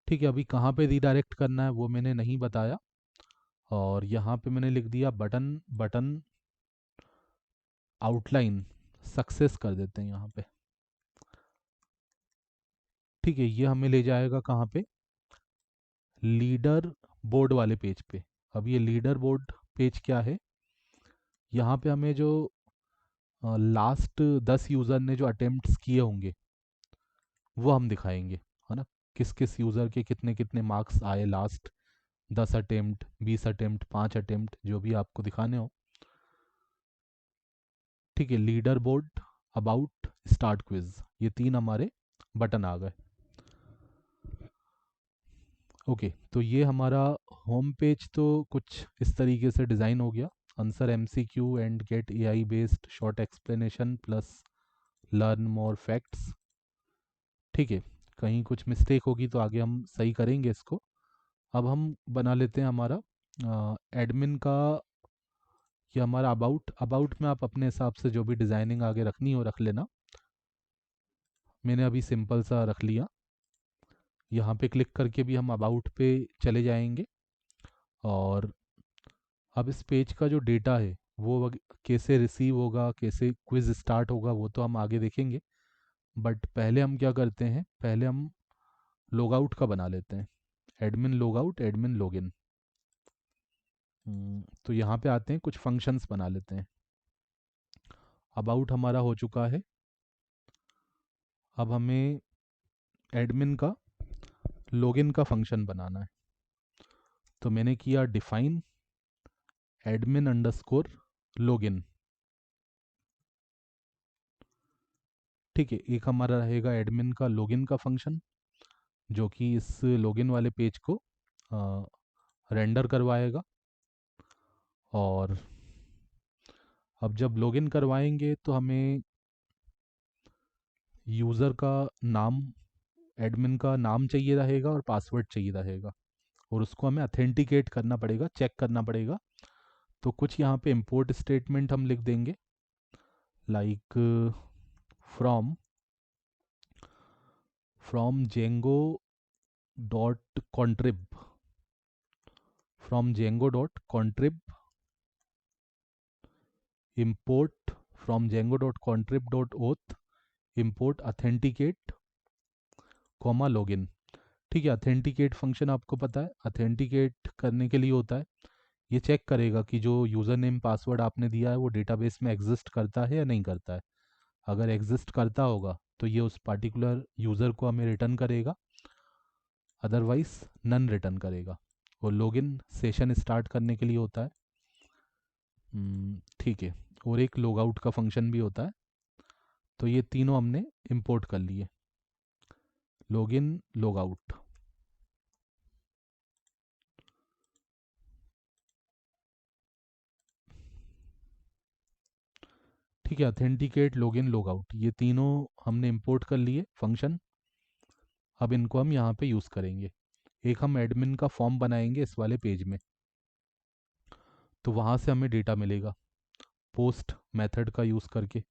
ठीक है, अभी कहाँ पे रीडायरेक्ट करना है वो मैंने नहीं बताया, और यहाँ पे मैंने लिख दिया बटन, बटन आउटलाइन सक्सेस कर देते हैं यहाँ पे। ठीक है, ये हमें ले जाएगा कहाँ पे, लीडर बोर्ड वाले पेज पे। अब ये लीडर बोर्ड पेज क्या है, यहाँ पे हमें जो लास्ट 10 यूज़र ने जो अटेम्प्ट्स किए होंगे वो हम दिखाएंगे, है ना। किस किस यूज़र के कितने कितने मार्क्स आए लास्ट 10 अटेम्प्ट, 20 अटेम्प्ट, 5 अटेम्प्ट, जो भी आपको दिखाने हो। ठीक है, leader board, about, start quiz, ये तीन हमारे बटन आ गए। ओके, तो ये हमारा होम पेज तो कुछ इस तरीके से डिज़ाइन हो गया। Answer MCQ and get AI based short explanation plus learn more facts. ठीक है, कहीं कुछ मिस्टेक होगी तो आगे हम सही करेंगे इसको। अब हम बना लेते हैं हमारा एडमिन का। ये हमारा अबाउट, अबाउट में आप अपने हिसाब से जो भी डिज़ाइनिंग आगे रखनी हो रख लेना। मैंने अभी सिंपल सा रख लिया। यहाँ पे क्लिक करके भी हम अबाउट पे चले जाएंगे, और अब इस पेज का जो डेटा है वो कैसे रिसीव होगा, कैसे क्विज स्टार्ट होगा, वो तो हम आगे देखेंगे। बट पहले हम क्या करते हैं, पहले हम लॉगआउट का बना लेते हैं, एडमिन लॉगआउट, एडमिन लॉगिन। तो यहाँ पे आते हैं, कुछ फंक्शंस बना लेते हैं। अबाउट हमारा हो चुका है, अब हमें एडमिन का लॉगिन का फंक्शन बनाना है। तो मैंने किया डिफाइन एडमिन अंडरस्कोर लॉगिन। ठीक है, एक हमारा रहेगा एडमिन का लॉगिन का फंक्शन, जो कि इस लॉगिन वाले पेज को रेंडर करवाएगा। और अब जब लॉगिन करवाएंगे तो हमें यूज़र का नाम, एडमिन का नाम चाहिए रहेगा और पासवर्ड चाहिए रहेगा, और उसको हमें अथेंटिकेट करना पड़ेगा, चेक करना पड़ेगा। तो कुछ यहाँ पे इंपोर्ट स्टेटमेंट हम लिख देंगे, like from Django dot contrib, from Django dot contrib import from django.contrib.auth import authenticate comma login. ठीक है, अथेंटिकेट फंक्शन आपको पता है, अथेंटिकेट करने के लिए होता है, ये चेक करेगा कि जो यूज़र नेम पासवर्ड आपने दिया है वो डेटाबेस में एग्जिस्ट करता है या नहीं करता है। अगर एग्जिस्ट करता होगा तो ये उस पर्टिकुलर यूज़र को हमें रिटर्न करेगा, अदरवाइज नन रिटर्न करेगा। और लॉगिन सेशन स्टार्ट करने के लिए होता है। ठीक है, और एक लॉगआउट का फंक्शन भी होता है। तो ये तीनों हमने इंपोर्ट कर लिए, लॉगिन, लॉगआउट। ठीक है, अथेंटिकेट, लॉगिन, लॉगआउट, ये तीनों हमने इंपोर्ट कर लिए फंक्शन। अब इनको हम यहाँ पे यूज़ करेंगे। एक हम एडमिन का फॉर्म बनाएंगे इस वाले पेज में, तो वहाँ से हमें डेटा मिलेगा पोस्ट मेथड का यूज़ करके।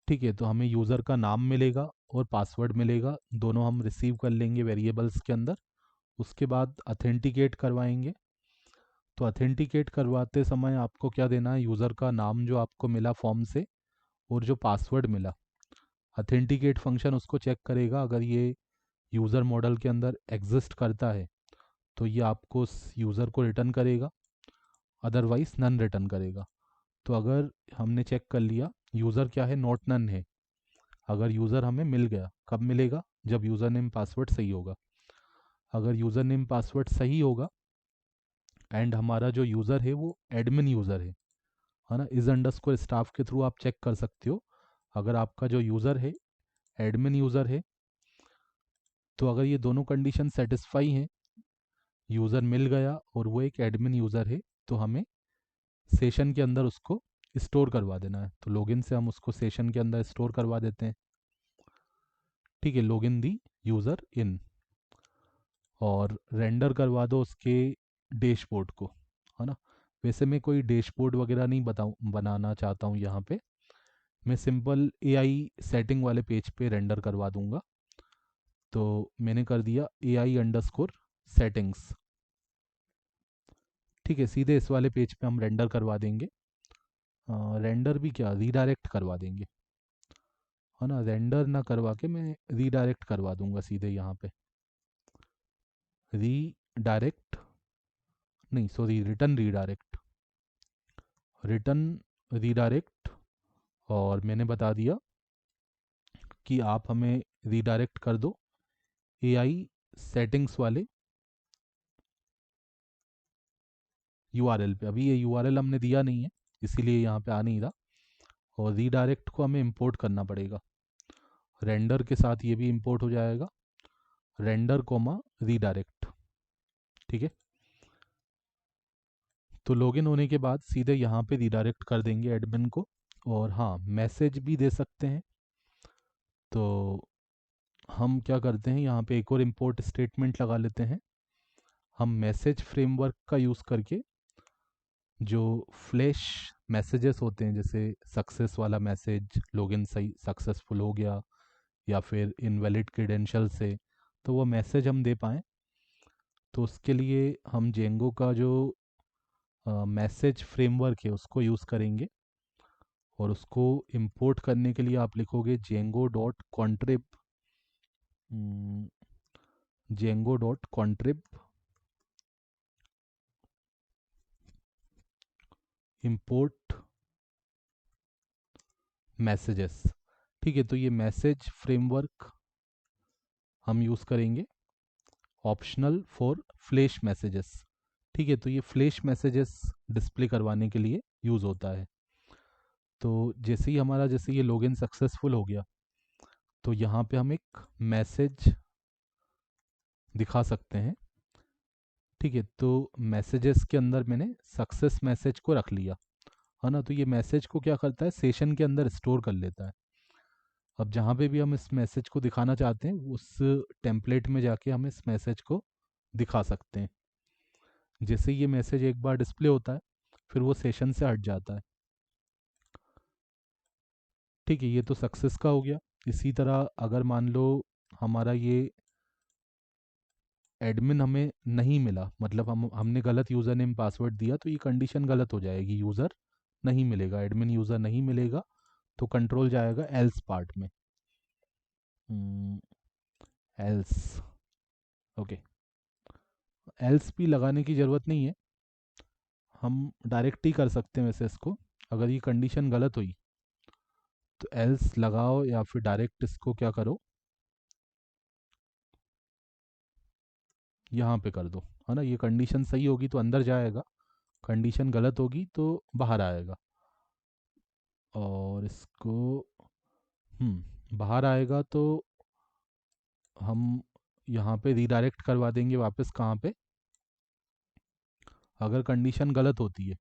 ठीक है, तो हमें यूज़र का नाम मिलेगा और पासवर्ड मिलेगा, दोनों हम रिसीव कर लेंगे वेरिएबल्स के अंदर। उसके बाद अथेंटिकेट करवाएंगे। तो अथेंटिकेट करवाते समय आपको क्या देना है, यूज़र का नाम जो आपको मिला फॉर्म से और जो पासवर्ड मिला, अथेंटिकेट फंक्शन उसको चेक करेगा। अगर ये यूज़र मॉडल के अंदर एग्जिस्ट करता है तो ये आपको उस यूज़र को रिटर्न करेगा, अदरवाइज नन रिटर्न करेगा। तो अगर हमने चेक कर लिया यूज़र क्या है, नॉट नन है। अगर यूज़र हमें मिल गया, कब मिलेगा, जब यूज़र नेम पासवर्ड सही होगा। अगर यूज़र नेम पासवर्ड सही होगा एंड हमारा जो यूज़र है वो एडमिन यूज़र है ना, इस अंडरस्कोर स्टाफ के थ्रू आप चेक कर सकते हो। अगर आपका जो यूज़र है एडमिन यूज़र है, तो अगर ये दोनों कंडीशन सेटिस्फाई हैं, यूज़र मिल गया और वो एक एडमिन यूज़र है, तो हमें सेशन के अंदर उसको स्टोर करवा देना है। तो लॉगिन से हम उसको सेशन के अंदर स्टोर करवा देते हैं। ठीक है, लॉगिन दी यूज़र इन, और रेंडर करवा दो उसके डैशबोर्ड को, है ना। वैसे मैं कोई डैशबोर्ड वगैरह नहीं बताऊँ बनाना चाहता हूँ यहाँ पे, मैं सिंपल एआई सेटिंग वाले पेज पे रेंडर करवा दूंगा। तो मैंने कर दिया AI_सेटिंग्स। ठीक है, सीधे इस वाले पेज पे हम रेंडर करवा देंगे। रेंडर भी क्या, रीडायरेक्ट करवा देंगे, है ना। रेंडर ना करवा के मैं रीडायरेक्ट करवा दूंगा सीधे यहाँ पे। रीडायरेक्ट नहीं, sorry, return redirect, return redirect. और मैंने बता दिया कि आप हमें रीडायरेक्ट कर दो एआई सेटिंग्स वाले यूआरएल पे। अभी ये यूआरएल हमने दिया नहीं है, इसीलिए यहाँ पे आ नहीं रहा। और रीडायरेक्ट को हमें इंपोर्ट करना पड़ेगा, रेंडर के साथ ये भी इंपोर्ट हो जाएगा, रेंडर कोमा रीडायरेक्ट। ठीक है, तो लॉगिन होने के बाद सीधे यहाँ पे रीडायरेक्ट कर देंगे एडमिन को। और हाँ, मैसेज भी दे सकते हैं। तो हम क्या करते हैं, यहाँ पे एक और इम्पोर्ट स्टेटमेंट लगा लेते हैं। हम मैसेज फ्रेमवर्क का यूज़ करके जो फ्लैश मैसेजेस होते हैं, जैसे सक्सेस वाला मैसेज, लॉगिन सही सक्सेसफुल हो गया, या फिर इनवैलिड क्रेडेंशियल से, तो वो मैसेज हम दे पाएँ, तो उसके लिए हम जेंगो का जो मैसेज फ्रेमवर्क है उसको यूज़ करेंगे। और उसको इंपोर्ट करने के लिए आप लिखोगे जेंगो डॉट कॉन्ट्रिब इंपोर्ट मैसेजेस। ठीक है, तो ये मैसेज फ्रेमवर्क हम यूज़ करेंगे ऑप्शनल फॉर फ्लैश मैसेजेस। ठीक है, तो ये फ्लैश मैसेजेस डिस्प्ले करवाने के लिए यूज़ होता है। तो जैसे ही हमारा, जैसे ये लॉगिन सक्सेसफुल हो गया, तो यहाँ पे हम एक मैसेज दिखा सकते हैं। ठीक है, तो मैसेजेस के अंदर मैंने सक्सेस मैसेज को रख लिया, है ना। तो ये मैसेज को क्या करता है, सेशन के अंदर स्टोर कर लेता है। अब जहाँ पे भी हम इस मैसेज को दिखाना चाहते हैं, उस टेम्पलेट में जाके हम इस मैसेज को दिखा सकते हैं। जैसे ये मैसेज एक बार डिस्प्ले होता है, फिर वो सेशन से हट जाता है। ठीक है, ये तो सक्सेस का हो गया। इसी तरह अगर मान लो हमारा ये एडमिन हमें नहीं मिला, मतलब हमने गलत यूज़र नेम पासवर्ड दिया, तो ये कंडीशन गलत हो जाएगी, यूज़र नहीं मिलेगा, एडमिन यूज़र नहीं मिलेगा, तो कंट्रोल जाएगा एल्स पार्ट में। एल्स, ओके, एल्स भी लगाने की ज़रूरत नहीं है, हम डायरेक्ट ही कर सकते हैं वैसे इसको। अगर ये कंडीशन गलत हुई तो एल्स लगाओ, या फिर डायरेक्ट इसको क्या करो, यहाँ पे कर दो, है ना। ये कंडीशन सही होगी तो अंदर जाएगा, कंडीशन गलत होगी तो बाहर आएगा। और इसको बाहर आएगा तो हम यहाँ पे रीडायरेक्ट करवा देंगे वापस, कहाँ पे, अगर कंडीशन गलत होती है।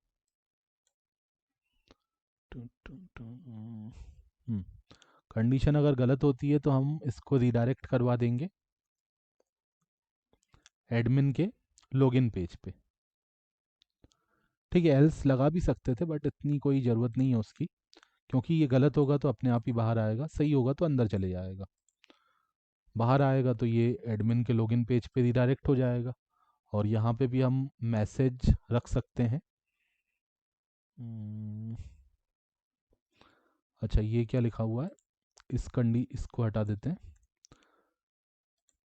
कंडीशन अगर गलत होती है तो हम इसको रीडायरेक्ट करवा देंगे एडमिन के लॉगिन पेज पे। ठीक है, एल्स लगा भी सकते थे बट इतनी कोई ज़रूरत नहीं है उसकी, क्योंकि ये गलत होगा तो अपने आप ही बाहर आएगा, सही होगा तो अंदर चले जाएगा। बाहर आएगा तो ये एडमिन के लॉगिन पेज पे रिडायरेक्ट हो जाएगा। और यहाँ पे भी हम मैसेज रख सकते हैं। हम्म, अच्छा ये क्या लिखा हुआ है, इसको हटा देते हैं।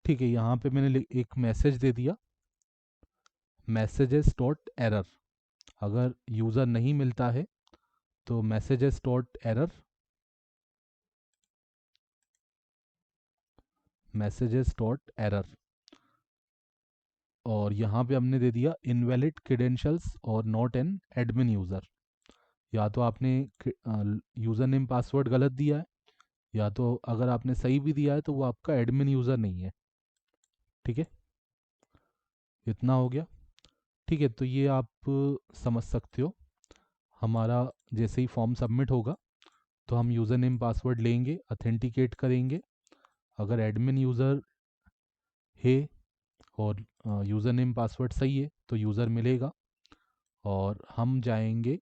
ठीक है, यहाँ पे मैंने एक मैसेज दे दिया, मैसेजेस डॉट एरर। अगर यूज़र नहीं मिलता है तो messages dot error, messages dot error. और यहाँ पे हमने दे दिया इनवैलिड क्रेडेंशियल्स और नॉट एन एडमिन यूज़र। या तो आपने यूज़र नेम पासवर्ड गलत दिया है, या तो अगर आपने सही भी दिया है तो वो आपका एडमिन यूज़र नहीं है। ठीक है, इतना हो गया। ठीक है, तो ये आप समझ सकते हो। हमारा जैसे ही फॉर्म सबमिट होगा तो हम यूज़र नेम पासवर्ड लेंगे, अथेंटिकेट करेंगे। अगर एडमिन यूज़र है और यूज़र नेम पासवर्ड सही है तो यूज़र मिलेगा, और हम जाएंगे,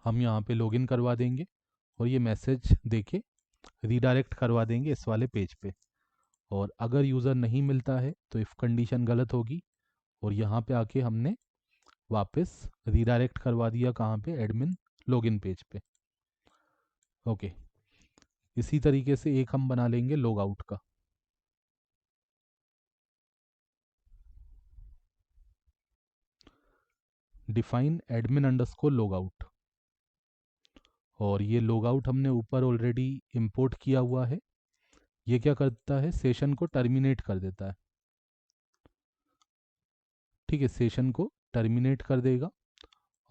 हम यहाँ पे लॉगिन करवा देंगे और ये मैसेज देके रीडायरेक्ट करवा देंगे इस वाले पेज पे। और अगर यूज़र नहीं मिलता है तो इफ़ कंडीशन गलत होगी, और यहाँ पे आके हमने वापस रीडायरेक्ट करवा दिया कहाँ पे, एडमिन लॉगिन पेज पे। ओके, इसी तरीके से एक हम बना लेंगे लॉग आउट का। Define admin underscore log out. और ये लॉग आउट हमने ऊपर ऑलरेडी इंपोर्ट किया हुआ है। ये क्या करता है, सेशन को टर्मिनेट कर देता है। ठीक है, सेशन को टर्मिनेट कर देगा।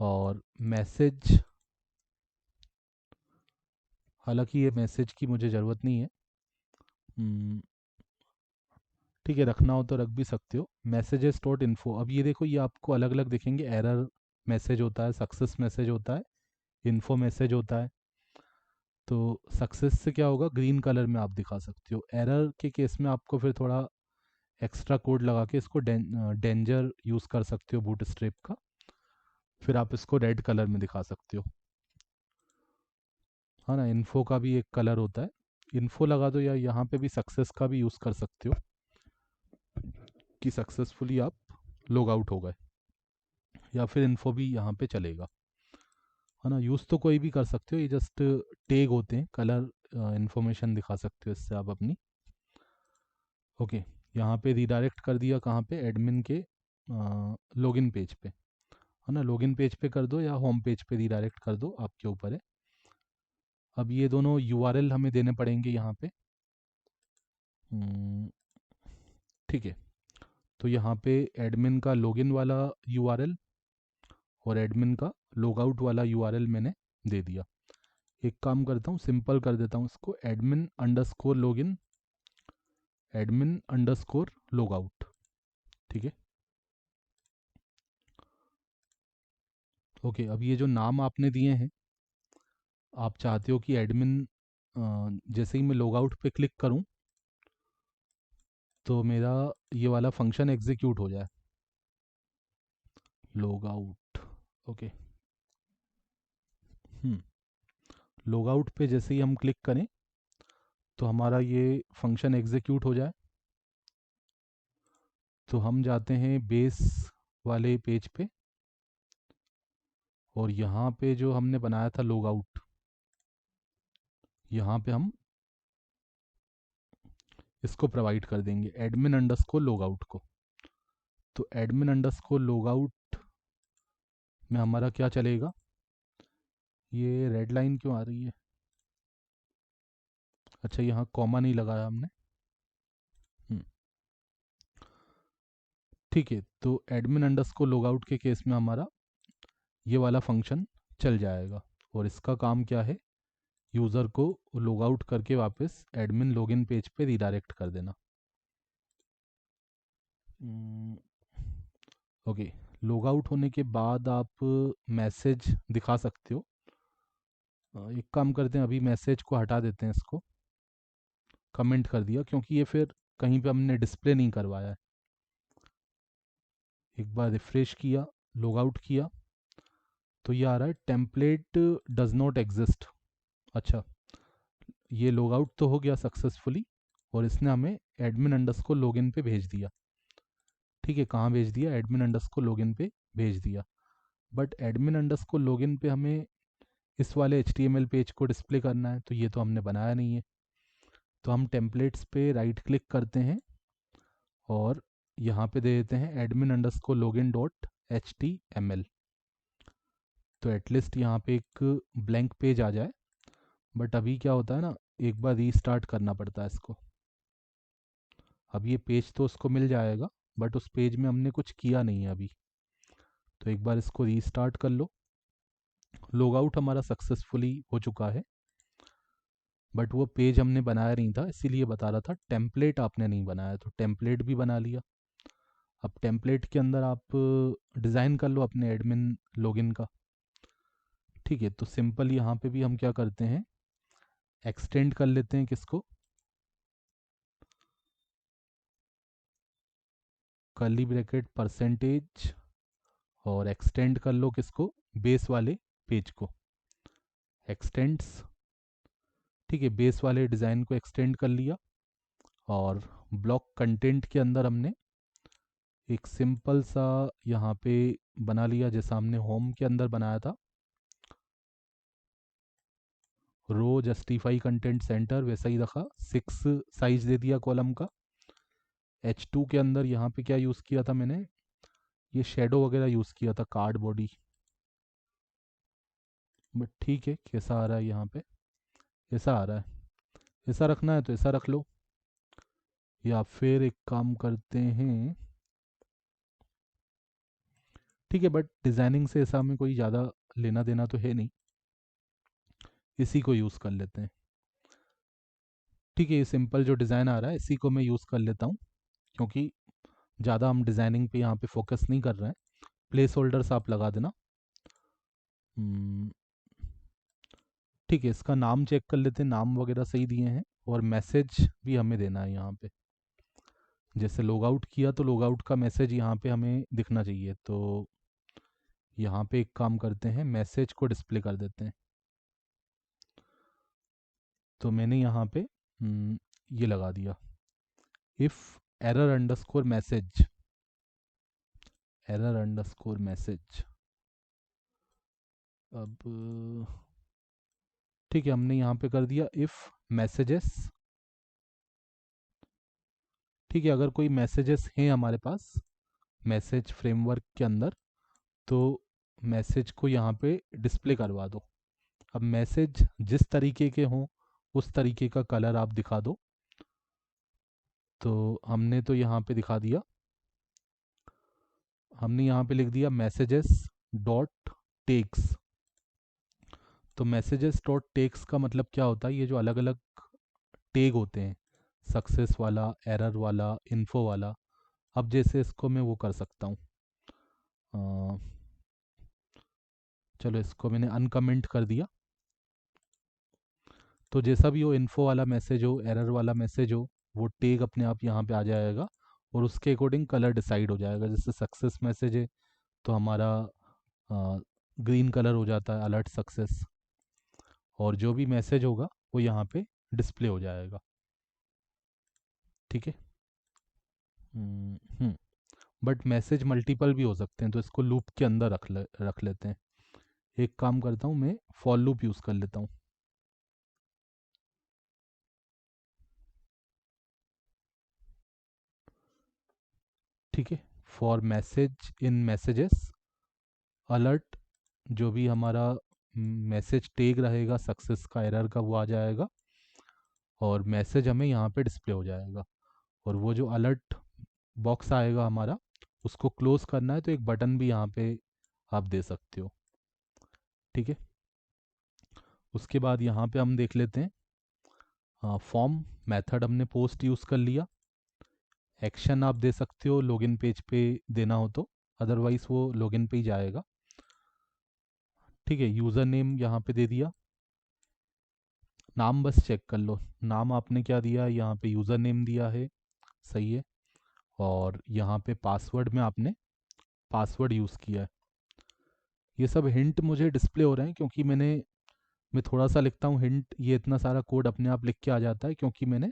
और मैसेज, हालांकि ये मैसेज की मुझे ज़रूरत नहीं है। ठीक है, रखना हो तो रख भी सकते हो। मैसेजेस डॉट इन्फो, अब ये देखो, ये आपको अलग अलग दिखेंगे। एरर मैसेज होता है, सक्सेस मैसेज होता है, इन्फो मैसेज होता है। तो सक्सेस से क्या होगा, ग्रीन कलर में आप दिखा सकते हो। एरर के केस में आपको फिर थोड़ा एक्स्ट्रा कोड लगा के इसको डेंजर यूज़ कर सकते हो बूटस्ट्रैप का, फिर आप इसको रेड कलर में दिखा सकते हो। हाँ ना, इन्फो का भी एक कलर होता है, इन्फो लगा दो, या यहाँ पे भी सक्सेस का भी यूज़ कर सकते हो कि सक्सेसफुली आप लॉग आउट हो गए, या फिर इन्फो भी यहाँ पे चलेगा। है ना, यूज़ तो कोई भी कर सकते हो, ये जस्ट टैग होते हैं, कलर इन्फॉर्मेशन दिखा सकते हो इससे आप अपनी। ओके, यहाँ पे रिडायरेक्ट कर दिया कहाँ पे, एडमिन के लॉगिन पेज पे। है ना, लॉगिन पेज पे कर दो या होम पेज पे रिडायरेक्ट कर दो, आपके ऊपर है। अब ये दोनों यूआरएल हमें देने पड़ेंगे यहाँ पे। हम्म, ठीक है, तो यहाँ पे एडमिन का लॉगिन वाला यूआरएल और एडमिन का लॉग आउट वाला यूआरएल मैंने दे दिया। एक काम करता हूँ, सिंपल कर देता हूँ इसको, admin underscore login, admin underscore log out. ठीक है, ओके। अब ये जो नाम आपने दिए हैं, आप चाहते हो कि एडमिन, जैसे ही मैं लॉग आउट पे क्लिक करूं तो मेरा ये वाला फंक्शन एग्जीक्यूट हो जाए, log out. Okay, log out पे जैसे ही हम क्लिक करें तो हमारा ये फंक्शन एग्जीक्यूट हो जाए, तो हम जाते हैं बेस वाले पेज पे, और यहाँ पे जो हमने बनाया था लॉग आउट, यहाँ पे हम इसको प्रोवाइड कर देंगे, एडमिन अंडरस्कोर लॉग आउट को। तो एडमिन अंडरस्कोर लॉग आउट में हमारा क्या चलेगा, ये रेड लाइन क्यों आ रही है, अच्छा यहाँ कॉमा नहीं लगाया हमने। हम्म, ठीक है, तो एडमिन अंडरस्कोर लॉग आउट के केस में हमारा ये वाला फंक्शन चल जाएगा। और इसका काम क्या है, यूज़र को लॉग आउट करके वापस एडमिन लॉगिन पेज पे रिडायरेक्ट कर देना। ओके, लॉग आउट होने के बाद आप मैसेज दिखा सकते हो। एक काम करते हैं, अभी मैसेज को हटा देते हैं, इसको कमेंट कर दिया, क्योंकि ये फिर कहीं पे हमने डिस्प्ले नहीं करवाया है। एक बार रिफ्रेश किया, लॉग आउट किया, तो ये आ रहा है टेम्पलेट डज नॉट एग्जिस्ट। अच्छा, ये लॉग आउट तो हो गया सक्सेसफुली और इसने हमें एडमिन अंडरस्कोर लॉगिन पे भेज दिया। ठीक है, कहाँ भेज दिया? एडमिन अंडरस्कोर लॉगिन पे भेज दिया। बट एडमिन अंडरस्कोर लॉगिन पे हमें इस वाले HTML पेज को डिस्प्ले करना है, तो ये तो हमने बनाया नहीं है। तो हम टेम्पलेट्स पे राइट क्लिक करते हैं और यहाँ पे दे देते हैं admin underscore login dot HTML। तो एटलीस्ट यहाँ पे एक ब्लैंक पेज आ जाए। बट अभी क्या होता है ना, एक बार रीस्टार्ट करना पड़ता है इसको। अब ये पेज तो उसको मिल जाएगा, बट उस पेज में हमने कुछ किया नहीं है अभी। तो एक बार इसको रीस्टार्ट कर लो। लॉग आउट हमारा सक्सेसफुली हो चुका है, बट वो पेज हमने बनाया नहीं था, इसीलिए बता रहा था टेम्पलेट आपने नहीं बनाया। तो टेम्पलेट भी बना लिया। अब टेम्पलेट के अंदर आप डिज़ाइन कर लो अपने एडमिन लॉगिन का। ठीक है, तो सिंपल यहाँ पे भी हम क्या करते हैं, एक्सटेंड कर लेते हैं किसको, कर्ली ब्रैकेट परसेंटेज, और एक्सटेंड कर लो किसको, बेस वाले पेज को, एक्सटेंड्स। ठीक है, बेस वाले डिज़ाइन को एक्सटेंड कर लिया और ब्लॉक कंटेंट के अंदर हमने एक सिंपल सा यहाँ पे बना लिया, जैसा हमने होम के अंदर बनाया था, रो जस्टिफाई कंटेंट सेंटर, वैसा ही रखा। 6 साइज दे दिया कॉलम का। H2 के अंदर यहाँ पे क्या यूज़ किया था मैंने, ये शेडो वगैरह यूज़ किया था, कार्ड बॉडी। बट ठीक है, कैसा आ रहा है यहाँ पे, ऐसा आ रहा है। ऐसा रखना है तो ऐसा रख लो, या फिर एक काम करते हैं। ठीक है, बट डिज़ाइनिंग से ऐसा हमें कोई ज़्यादा लेना देना तो है नहीं, इसी को यूज़ कर लेते हैं। ठीक है, ये सिंपल जो डिज़ाइन आ रहा है इसी को मैं यूज़ कर लेता हूँ, क्योंकि ज़्यादा हम डिज़ाइनिंग पे यहाँ पे फोकस नहीं कर रहे हैं। प्लेस होल्डर्स आप लगा देना। हम्म, ठीक है, इसका नाम चेक कर लेते हैं, नाम वगैरह सही दिए हैं, और मैसेज भी हमें देना है यहाँ पे। जैसे लॉग आउट किया तो लॉग आउट का मैसेज यहाँ पे हमें दिखना चाहिए। तो यहाँ पे एक काम करते हैं, मैसेज को डिस्प्ले कर देते हैं। तो मैंने यहाँ पे ये लगा दिया, if error underscore message, error underscore message. अब ठीक है, हमने यहाँ पे कर दिया इफ़ मैसेजेस। ठीक है, अगर कोई मैसेजेस हैं हमारे पास मैसेज फ्रेमवर्क के अंदर, तो मैसेज को यहाँ पे डिस्प्ले करवा दो। अब मैसेज जिस तरीके के हों उस तरीके का कलर आप दिखा दो। तो हमने तो यहाँ पे दिखा दिया, हमने यहाँ पे लिख दिया मैसेजेस डॉट टेक्स। तो मैसेजेस डॉट टेक्स का मतलब क्या होता है, ये जो अलग अलग टैग होते हैं, सक्सेस वाला, एरर वाला, इन्फो वाला। अब जैसे इसको मैं वो कर सकता हूँ, चलो इसको मैंने अनकमेंट कर दिया। तो जैसा भी हो, इन्फो वाला मैसेज हो, एरर वाला मैसेज हो, वो टैग अपने आप यहाँ पे आ जाएगा और उसके अकॉर्डिंग कलर डिसाइड हो जाएगा। जैसे सक्सेस मैसेज है तो हमारा ग्रीन कलर हो जाता है, अलर्ट सक्सेस। और जो भी मैसेज होगा वो यहाँ पे डिस्प्ले हो जाएगा। ठीक है। हम्म। बट मैसेज मल्टीपल भी हो सकते हैं, तो इसको लूप के अंदर रख लेते हैं। एक काम करता हूँ, मैं फॉर लूप यूज़ कर लेता हूँ। ठीक है, for message in messages alert, जो भी हमारा मैसेज टैग रहेगा सक्सेस का, एरर का, वो आ जाएगा और मैसेज हमें यहाँ पे डिस्प्ले हो जाएगा। और वो जो अलर्ट बॉक्स आएगा हमारा, उसको क्लोज करना है तो एक बटन भी यहाँ पे आप दे सकते हो। ठीक है, उसके बाद यहाँ पे हम देख लेते हैं, फॉर्म मेथड हमने पोस्ट यूज़ कर लिया। एक्शन आप दे सकते हो लॉगिन पेज पे देना हो तो, अदरवाइज वो लॉगिन पे ही जाएगा। ठीक है, यूज़र नेम यहाँ पे दे दिया। नाम बस चेक कर लो, नाम आपने क्या दिया है, यहाँ पे यूज़र नेम दिया है, सही है। और यहाँ पे पासवर्ड में आपने पासवर्ड यूज़ किया है। ये सब हिंट मुझे डिस्प्ले हो रहे हैं क्योंकि मैं थोड़ा सा लिखता हूँ हिंट, ये इतना सारा कोड अपने आप लिख के आ जाता है क्योंकि मैंने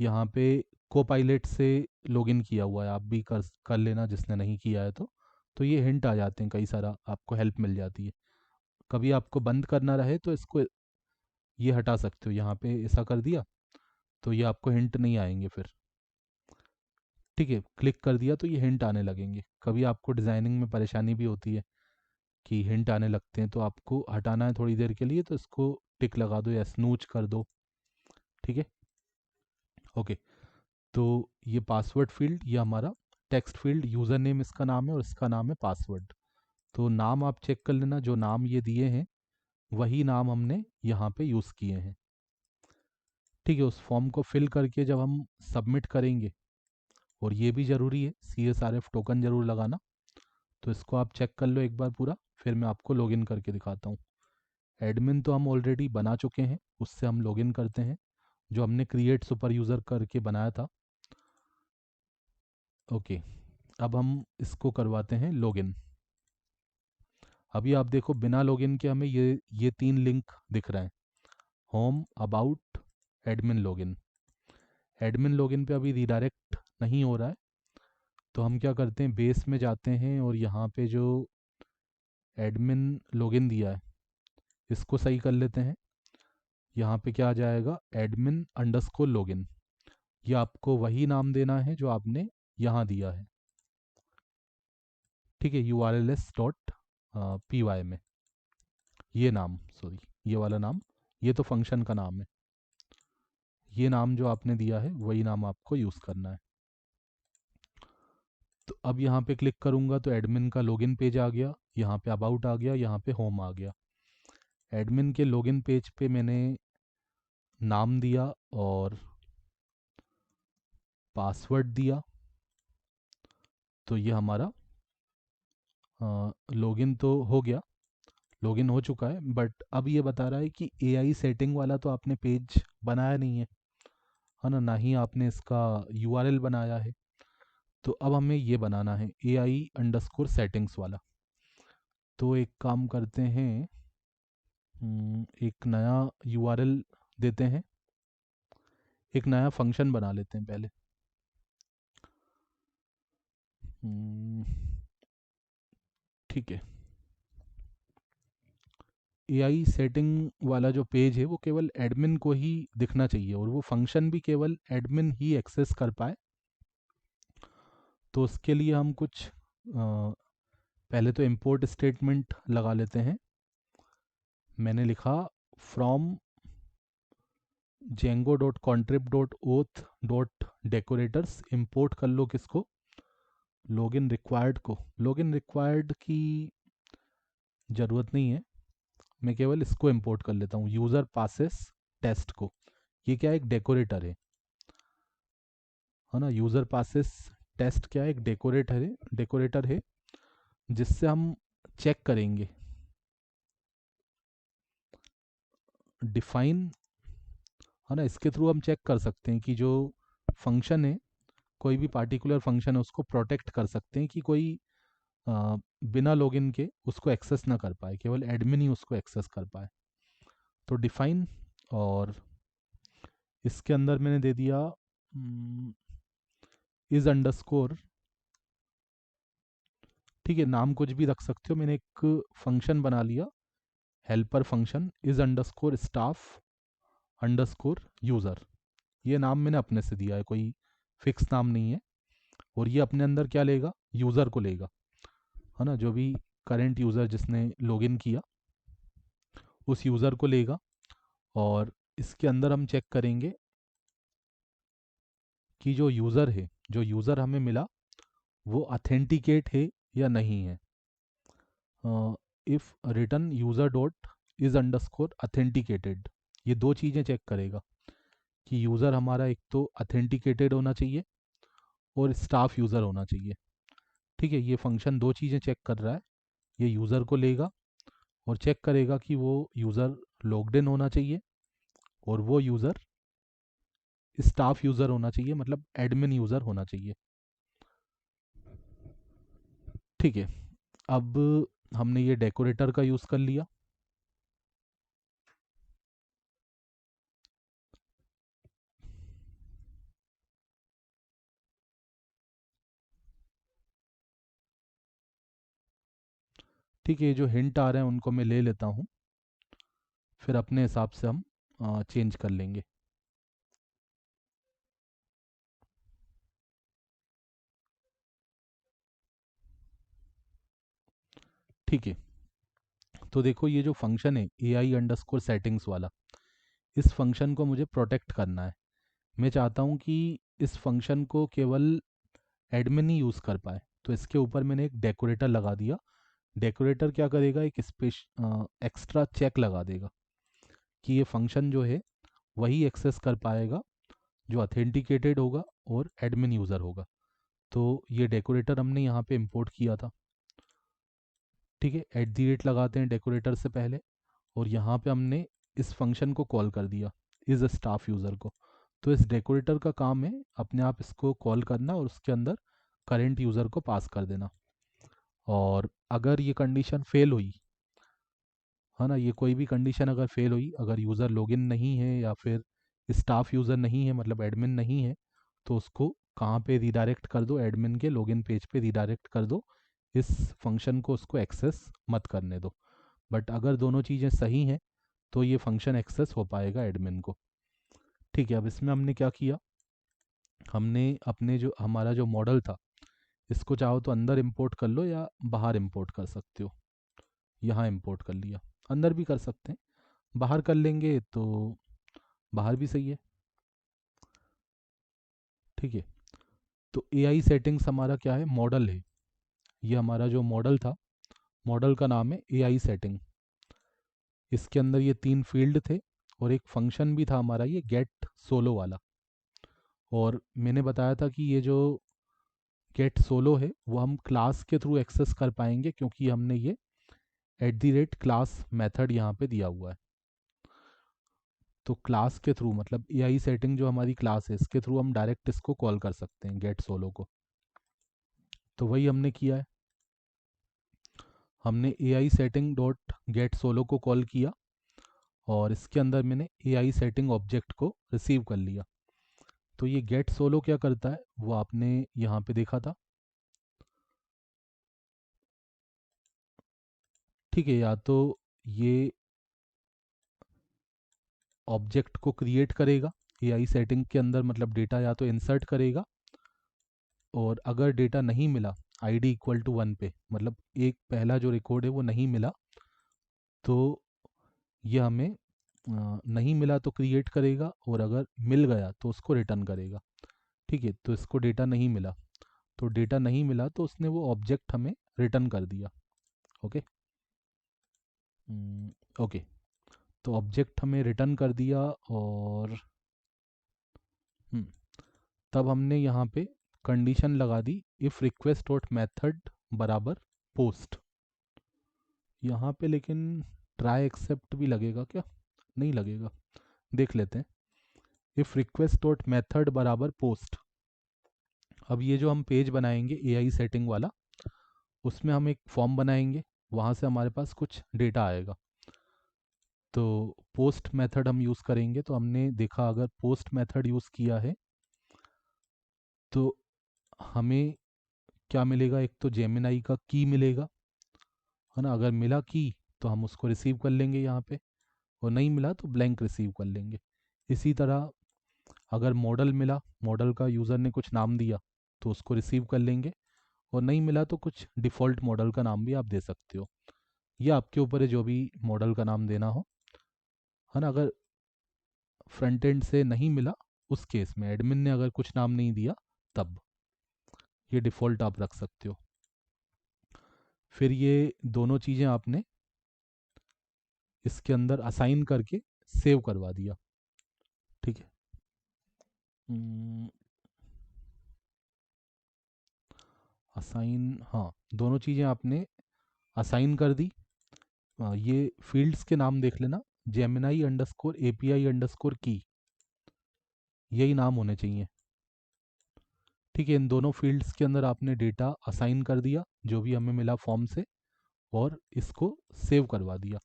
यहाँ पे कोपायलट से लॉगिन किया हुआ है। आप भी कर लेना जिसने नहीं किया है तो ये हिंट आ जाते हैं, कई सारा आपको हेल्प मिल जाती है। कभी आपको बंद करना रहे तो इसको ये हटा सकते हो, यहाँ पे ऐसा कर दिया तो ये आपको हिंट नहीं आएंगे फिर। ठीक है, क्लिक कर दिया तो ये हिंट आने लगेंगे। कभी आपको डिज़ाइनिंग में परेशानी भी होती है कि हिंट आने लगते हैं तो आपको हटाना है थोड़ी देर के लिए, तो इसको टिक लगा दो या स्नूच कर दो। ठीक है, ओके। तो ये पासवर्ड फील्ड, ये हमारा टेक्स्ट फील्ड, यूज़र नेम इसका नाम है और इसका नाम है पासवर्ड। तो नाम आप चेक कर लेना, जो नाम ये दिए हैं वही नाम हमने यहाँ पे यूज़ किए हैं। ठीक है, उस फॉर्म को फिल करके जब हम सबमिट करेंगे, और ये भी ज़रूरी है CSRF टोकन ज़रूर लगाना, तो इसको आप चेक कर लो एक बार पूरा, फिर मैं आपको लॉगिन करके दिखाता हूँ। एडमिन तो हम ऑलरेडी बना चुके हैं, उससे हम लॉगिन करते हैं, जो हमने क्रिएट सुपर यूज़र करके बनाया था। ओके, अब हम इसको करवाते हैं लॉगिन। अभी आप देखो बिना लॉगिन के हमें ये 3 लिंक दिख रहे हैं, home, about, admin login. Admin login पे अभी रिडायरेक्ट नहीं हो रहा है, तो हम क्या करते हैं, बेस में जाते हैं और यहाँ पे जो एडमिन लॉगिन दिया है इसको सही कर लेते हैं। यहाँ पे क्या आ जाएगा, एडमिन अंडरस्कोर लॉगिन। ये आपको वही नाम देना है जो आपने यहाँ दिया है। ठीक है, urls.py में ये नाम, सॉरी ये वाला नाम, ये तो फंक्शन का नाम है, ये नाम जो आपने दिया है वही नाम आपको यूज़ करना है। तो अब यहाँ पे क्लिक करूँगा तो एडमिन का लॉगिन पेज आ गया, यहाँ पे अबाउट आ गया, यहाँ पे होम आ गया। एडमिन के लॉगिन पेज पे मैंने नाम दिया और पासवर्ड दिया, तो ये हमारा लॉगिन तो हो गया, लॉगिन हो चुका है। बट अब ये बता रहा है कि AI सेटिंग वाला तो आपने पेज बनाया नहीं है ना, ना ही आपने इसका URL बनाया है। तो अब हमें ये बनाना है AI_सेटिंग्स वाला। तो एक काम करते हैं, एक नया URL देते हैं, एक नया फंक्शन बना लेते हैं पहले। ठीक है, AI सेटिंग वाला जो पेज है वो केवल एडमिन को ही दिखना चाहिए और वो फंक्शन भी केवल एडमिन ही एक्सेस कर पाए। तो उसके लिए हम कुछ पहले तो इंपोर्ट स्टेटमेंट लगा लेते हैं। मैंने लिखा फ्रॉम django.contrib.auth.decorators, इंपोर्ट कर लो किसको, लॉगिन रिक्वायर्ड को। लॉगिन रिक्वायर्ड की ज़रूरत नहीं है, मैं केवल इसको इंपोर्ट कर लेता हूँ, यूज़र पासेस टेस्ट को। ये क्या है, एक डेकोरेटर है ना, यूज़र पासेस टेस्ट क्या है, एक डेकोरेटर है जिससे हम चेक करेंगे, डिफाइन, है ना, इसके थ्रू हम चेक कर सकते हैं कि जो फंक्शन है, कोई भी पार्टिकुलर फंक्शन है उसको प्रोटेक्ट कर सकते हैं कि कोई बिना लॉगिन के उसको एक्सेस ना कर पाए, केवल एडमिन ही उसको एक्सेस कर पाए। तो डिफाइन, और इसके अंदर मैंने दे दिया इज अंडरस्कोर। ठीक है, नाम कुछ भी रख सकते हो, मैंने एक फंक्शन बना लिया, helper function, is underscore staff underscore user. ये नाम मैंने अपने से दिया है, कोई फिक्स नाम नहीं है। और ये अपने अंदर क्या लेगा, यूज़र को लेगा, है ना, जो भी करंट यूज़र जिसने लॉगिन किया उस यूज़र को लेगा। और इसके अंदर हम चेक करेंगे कि जो यूज़र हमें मिला वो अथेंटिकेट है या नहीं है। If return user dot is underscore authenticated, ये दो चीज़ें चेक करेगा कि यूज़र हमारा एक तो अथेंटिकेटेड होना चाहिए और स्टाफ यूज़र होना चाहिए। ठीक है, ये फंक्शन दो चीज़ें चेक कर रहा है, ये यूज़र को लेगा और चेक करेगा कि वो यूज़र लॉग्ड इन होना चाहिए और वो यूज़र स्टाफ यूज़र होना चाहिए, मतलब एडमिन यूज़र होना चाहिए। ठीक है, अब हमने ये डेकोरेटर का यूज़ कर लिया। ठीक है, ये जो हिंट आ रहे हैं उनको मैं ले लेता हूँ, फिर अपने हिसाब से हम चेंज कर लेंगे। ठीक है, तो देखो ये जो फंक्शन है AI_सेटिंग्स वाला, इस फंक्शन को मुझे प्रोटेक्ट करना है। मैं चाहता हूँ कि इस फंक्शन को केवल एडमिन ही यूज़ कर पाए, तो इसके ऊपर मैंने एक डेकोरेटर लगा दिया। डेकोरेटर क्या करेगा, एक एक्स्ट्रा चेक लगा देगा कि ये फंक्शन जो है वही एक्सेस कर पाएगा जो अथेंटिकेटेड होगा और एडमिन यूज़र होगा। तो ये डेकोरेटर हमने यहाँ पे इंपोर्ट किया था। ठीक है, @ लगाते हैं डेकोरेटर से पहले, और यहाँ पे हमने इस फंक्शन को कॉल कर दिया इज़ अ स्टाफ यूज़र को। तो इस डेकोरेटर का काम है अपने आप इसको कॉल करना और उसके अंदर करेंट यूज़र को पास कर देना। और अगर ये कंडीशन फेल हुई, है ना, ये कोई भी कंडीशन अगर फेल हुई, अगर यूज़र लॉगिन नहीं है या फिर स्टाफ यूज़र नहीं है, मतलब एडमिन नहीं है, तो उसको कहाँ पे रिडायरेक्ट कर दो, एडमिन के लॉगिन पेज पे रिडायरेक्ट कर दो, इस फंक्शन को उसको एक्सेस मत करने दो। बट अगर दोनों चीज़ें सही हैं तो ये फंक्शन एक्सेस हो पाएगा एडमिन को। ठीक है, अब इसमें हमने क्या किया, हमने अपने जो हमारा जो मॉडल था, इसको चाहो तो अंदर इंपोर्ट कर लो या बाहर इंपोर्ट कर सकते हो। यहाँ इंपोर्ट कर लिया, अंदर भी कर सकते हैं, बाहर कर लेंगे तो बाहर भी सही है। ठीक है, तो AI सेटिंग्स हमारा क्या है, मॉडल है। ये हमारा जो मॉडल था, मॉडल का नाम है AI सेटिंग। इसके अंदर ये 3 फील्ड थे और एक फंक्शन भी था हमारा ये गेट सोलो वाला। और मैंने बताया था कि ये जो गेट सोलो है वो हम क्लास के थ्रू एक्सेस कर पाएंगे, क्योंकि हमने ये @क्लास मेथड यहाँ पे दिया हुआ है। तो क्लास के थ्रू, मतलब AI सेटिंग जो हमारी क्लास है, इसके थ्रू हम डायरेक्ट इसको कॉल कर सकते हैं गेट सोलो को। तो वही हमने किया है, हमने AI सेटिंग.गेट सोलो को कॉल किया और इसके अंदर मैंने AI सेटिंग ऑब्जेक्ट को रिसीव कर लिया। तो ये गेट सोलो क्या करता है वो आपने यहाँ पे देखा था। ठीक है, या तो ये ऑब्जेक्ट को क्रिएट करेगा AI सेटिंग के अंदर, मतलब डेटा या तो इंसर्ट करेगा, और अगर डेटा नहीं मिला ID=1 पे, मतलब एक पहला जो रिकॉर्ड है वो नहीं मिला, तो ये हमें नहीं मिला तो क्रिएट करेगा, और अगर मिल गया तो उसको रिटर्न करेगा। ठीक है, तो इसको डेटा नहीं मिला, तो डेटा नहीं मिला तो उसने वो ऑब्जेक्ट हमें रिटर्न कर दिया। ओके। ओके, तो ऑब्जेक्ट हमें रिटर्न कर दिया, और हम्म, तब हमने यहाँ पे कंडीशन लगा दी, इफ़ रिक्वेस्ट डॉट मेथड बराबर पोस्ट। यहाँ पे लेकिन ट्राई एक्सेप्ट भी लगेगा क्या, नहीं लगेगा, देख लेते हैं। इफ़ रिक्वेस्ट डॉट मेथड बराबर पोस्ट। अब ये जो हम पेज बनाएंगे AI सेटिंग वाला, उसमें हम एक फॉर्म बनाएंगे, वहाँ से हमारे पास कुछ डेटा आएगा। तो पोस्ट मेथड हम यूज़ करेंगे, तो हमने देखा अगर पोस्ट मेथड यूज़ किया है तो हमें क्या मिलेगा, एक तो जेमिनाई का की मिलेगा, है ना, अगर मिला की तो हम उसको रिसीव कर लेंगे यहाँ पे, और नहीं मिला तो ब्लैंक रिसीव कर लेंगे। इसी तरह अगर मॉडल मिला, मॉडल का यूज़र ने कुछ नाम दिया तो उसको रिसीव कर लेंगे, और नहीं मिला तो कुछ डिफ़ॉल्ट मॉडल का नाम भी आप दे सकते हो। ये आपके ऊपर है, जो भी मॉडल का नाम देना हो, है ना। अगर फ्रंट एंड से नहीं मिला, उस केस में एडमिन ने अगर कुछ नाम नहीं दिया, तब ये डिफ़ॉल्ट आप रख सकते हो। फिर ये दोनों चीज़ें आपने इसके अंदर असाइन करके सेव करवा दिया। ठीक है, असाइन, हाँ, दोनों चीज़ें आपने असाइन कर दी। ये फील्ड्स के नाम देख लेना, जेमिनाई_API_की, यही नाम होने चाहिए। ठीक है, इन दोनों फील्ड्स के अंदर आपने डेटा असाइन कर दिया जो भी हमें मिला फॉर्म से, और इसको सेव करवा दिया।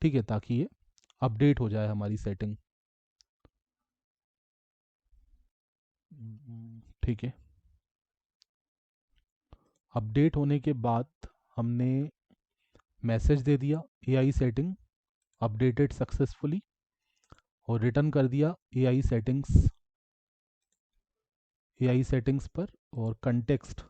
ठीक है, ताकि ये अपडेट हो जाए हमारी सेटिंग। ठीक है, अपडेट होने के बाद हमने मैसेज दे दिया एआई सेटिंग अपडेटेड सक्सेसफुली, और रिटर्न कर दिया एआई सेटिंग्स पर। और कंटेक्स्ट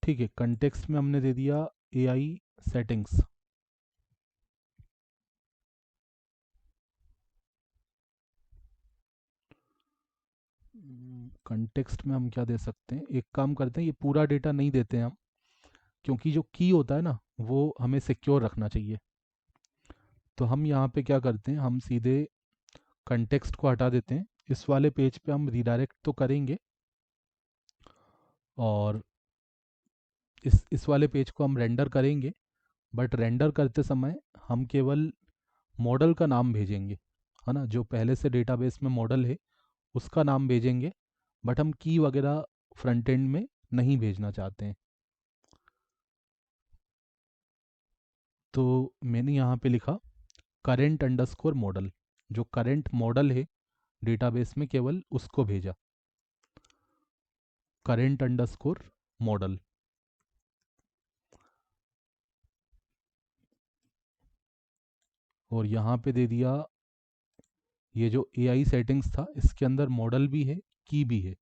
ठीक है, कंटेक्स्ट में हमने दे दिया एआई सेटिंग्स। कंटेक्स्ट में हम क्या दे सकते हैं, एक काम करते हैं, ये पूरा डेटा नहीं देते हैं हम, क्योंकि जो की होता है ना वो हमें सिक्योर रखना चाहिए। तो हम यहाँ पे क्या करते हैं, हम सीधे कंटेक्स्ट को हटा देते हैं। इस वाले पेज पे हम रीडायरेक्ट तो करेंगे, और इस वाले पेज को हम रेंडर करेंगे, बट रेंडर करते समय हम केवल मॉडल का नाम भेजेंगे, है ना, जो पहले से डेटाबेस में मॉडल है उसका नाम भेजेंगे, बट हम की वगैरह फ्रंट एंड में नहीं भेजना चाहते हैं। तो मैंने यहाँ पे लिखा करेंट अंडरस्कोर मॉडल, जो करेंट मॉडल है डेटाबेस में केवल उसको भेजा, करेंट अंडरस्कोर मॉडल। और यहाँ पे दे दिया, ये जो एआई सेटिंग्स था इसके अंदर मॉडल भी है, की भी है।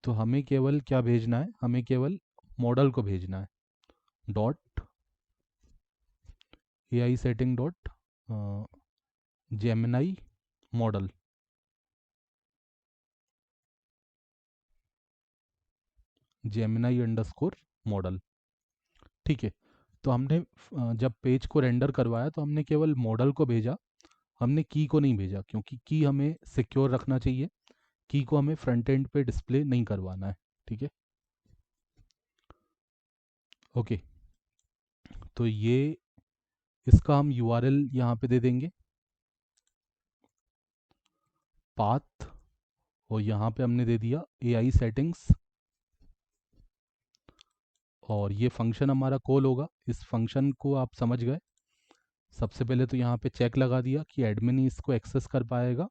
तो हमें केवल क्या भेजना है, हमें केवल मॉडल को भेजना है, dot AI setting dot Gemini model, Gemini underscore model. ठीक है, तो हमने जब पेज को रेंडर करवाया तो हमने केवल मॉडल को भेजा, हमने की को नहीं भेजा, क्योंकि की हमें सिक्योर रखना चाहिए, की को हमें फ्रंट एंड पे डिस्प्ले नहीं करवाना है। ठीक है, ओके। तो ये इसका हम यूआरएल यहाँ पे दे देंगे, पाथ, और यहाँ पे हमने दे दिया एआई सेटिंग्स, और ये फंक्शन हमारा कॉल होगा। इस फंक्शन को आप समझ गए। सबसे पहले तो यहाँ पे चेक लगा दिया कि एडमिन ही इसको एक्सेस कर पाएगा,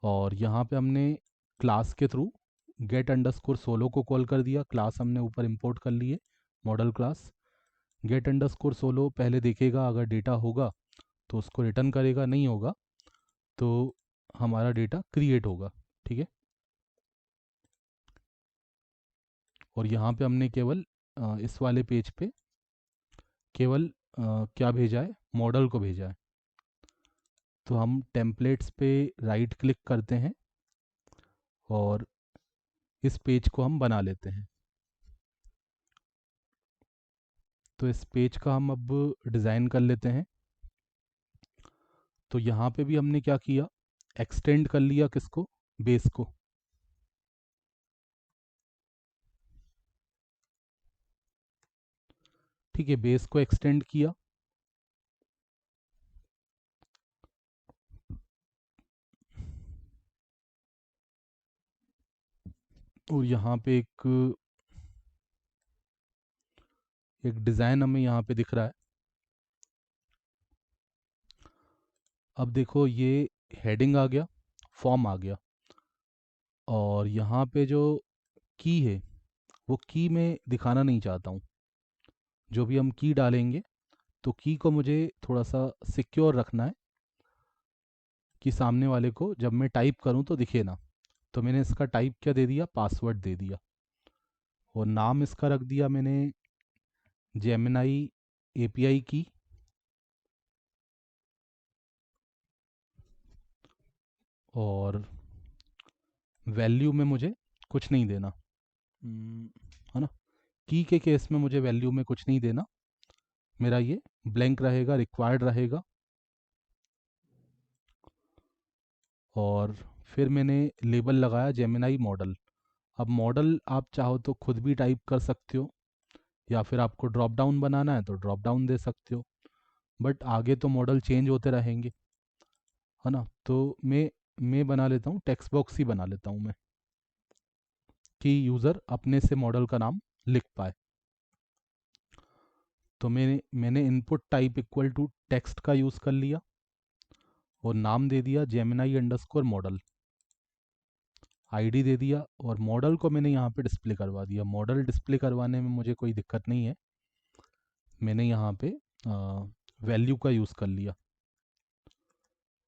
और यहाँ पे हमने क्लास के थ्रू गेट अंडरस्कोर सोलो को कॉल कर दिया। क्लास हमने ऊपर इंपोर्ट कर लिए, model class. Get underscore solo पहले देखेगा, अगर डेटा होगा तो उसको रिटर्न करेगा, नहीं होगा तो हमारा डेटा क्रिएट होगा। ठीक है, और यहाँ पे हमने केवल इस वाले पेज पे केवल क्या भेजा है, मॉडल को भेजा है। तो हम टेम्पलेट्स पे राइट क्लिक करते हैं और इस पेज को हम बना लेते हैं। तो इस पेज का हम अब डिज़ाइन कर लेते हैं। तो यहाँ पे भी हमने क्या किया, एक्सटेंड कर लिया किसको, बेस को। ठीक है, बेस को एक्सटेंड किया, और यहाँ पे एक डिज़ाइन हमें यहाँ पे दिख रहा है। अब देखो, ये हेडिंग आ गया, फॉर्म आ गया, और यहाँ पे जो की है वो की मैं दिखाना नहीं चाहता हूँ। जो भी हम की डालेंगे तो की को मुझे थोड़ा सा सिक्योर रखना है, कि सामने वाले को जब मैं टाइप करूँ तो दिखे ना। तो मैंने इसका टाइप क्या दे दिया, पासवर्ड दे दिया, और नाम इसका रख दिया मैंने जेमिनाई एपीआई की। और वैल्यू में मुझे कुछ नहीं देना, है ना, की के केस में मुझे वैल्यू में कुछ नहीं देना, मेरा ये ब्लैंक रहेगा, रिक्वायर्ड रहेगा। और फिर मैंने लेबल लगाया जेमिनाई मॉडल। अब मॉडल आप चाहो तो खुद भी टाइप कर सकते हो, या फिर आपको ड्रॉप डाउन बनाना है तो ड्रॉप डाउन दे सकते हो। बट आगे तो मॉडल चेंज होते रहेंगे, है ना। तो मैं बना लेता हूँ, टेक्स्ट बॉक्स ही बना लेता हूँ मैं, कि यूज़र अपने से मॉडल का नाम लिख पाए। तो मैंने input type equal to text का यूज़ कर लिया और नाम दे दिया जेमिनाई अंडरस्कोर मॉडल, आईडी दे दिया, और मॉडल को मैंने यहाँ पे डिस्प्ले करवा दिया। मॉडल डिस्प्ले करवाने में मुझे कोई दिक्कत नहीं है, मैंने यहाँ पे वैल्यू का यूज़ कर लिया।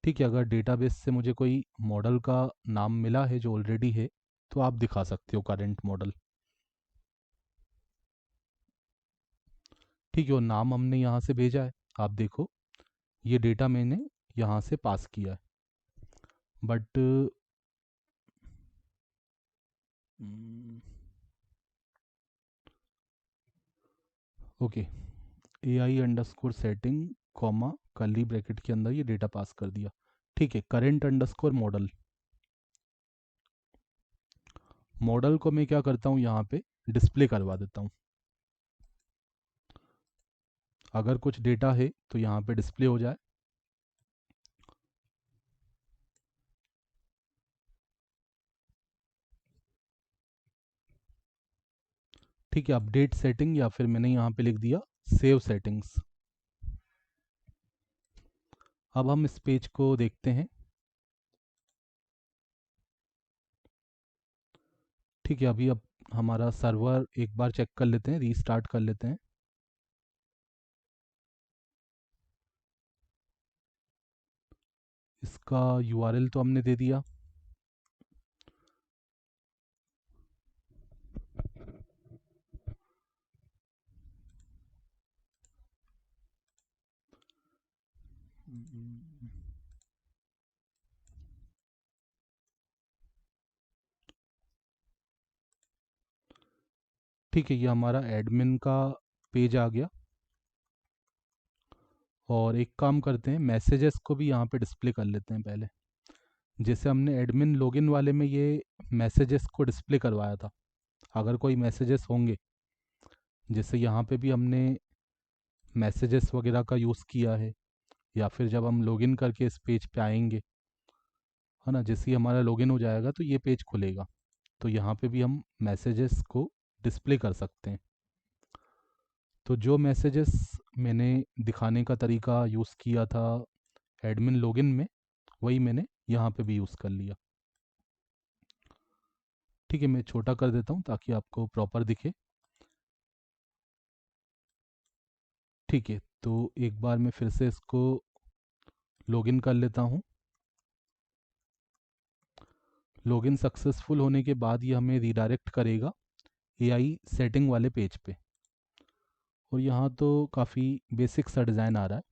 ठीक है, अगर डेटाबेस से मुझे कोई मॉडल का नाम मिला है जो ऑलरेडी है, तो आप दिखा सकते हो करंट मॉडल। ठीक है, और नाम हमने यहाँ से भेजा है, आप देखो ये डेटा मैंने यहाँ से पास किया है। But okay, A I underscore setting comma curly bracket के अंदर ये डेटा पास कर दिया। ठीक है, करेंट अंडरस्कोर मॉडल, मॉडल को मैं क्या करता हूँ यहाँ पे डिस्प्ले करवा देता हूँ। अगर कुछ डेटा है तो यहाँ पे डिस्प्ले हो जाए। ठीक है, अपडेट सेटिंग, या फिर मैंने यहाँ पे लिख दिया सेव सेटिंग्स। अब हम इस पेज को देखते हैं। ठीक है, अभी अब हमारा सर्वर एक बार चेक कर लेते हैं, रीस्टार्ट कर लेते हैं। इसका यूआरएल तो हमने दे दिया। ठीक है, ये हमारा एडमिन का पेज आ गया। और एक काम करते हैं, मैसेजेस को भी यहाँ पे डिस्प्ले कर लेते हैं पहले। जैसे हमने एडमिन लॉगिन वाले में ये मैसेजेस को डिस्प्ले करवाया था, अगर कोई मैसेजेस होंगे, जैसे यहाँ पे भी हमने मैसेजेस वगैरह का यूज़ किया है, या फिर जब हम लॉगिन करके इस पेज पे आएंगे, है ना, जैसे ही हमारा लॉगिन हो जाएगा तो ये पेज खुलेगा, तो यहाँ पे भी हम मैसेजेस को डिस्प्ले कर सकते हैं। तो जो मैसेजेस मैंने दिखाने का तरीका यूज़ किया था एडमिन लॉगिन में, वही मैंने यहाँ पे भी यूज़ कर लिया। ठीक है, मैं छोटा कर देता हूँ ताकि आपको प्रॉपर दिखे। ठीक है, तो एक बार मैं फिर से इसको लॉगिन कर लेता हूँ। लॉगिन सक्सेसफुल होने के बाद ये हमें रीडायरेक्ट करेगा एआई सेटिंग वाले पेज पे। और यहाँ तो काफ़ी बेसिक सा डिज़ाइन आ रहा है,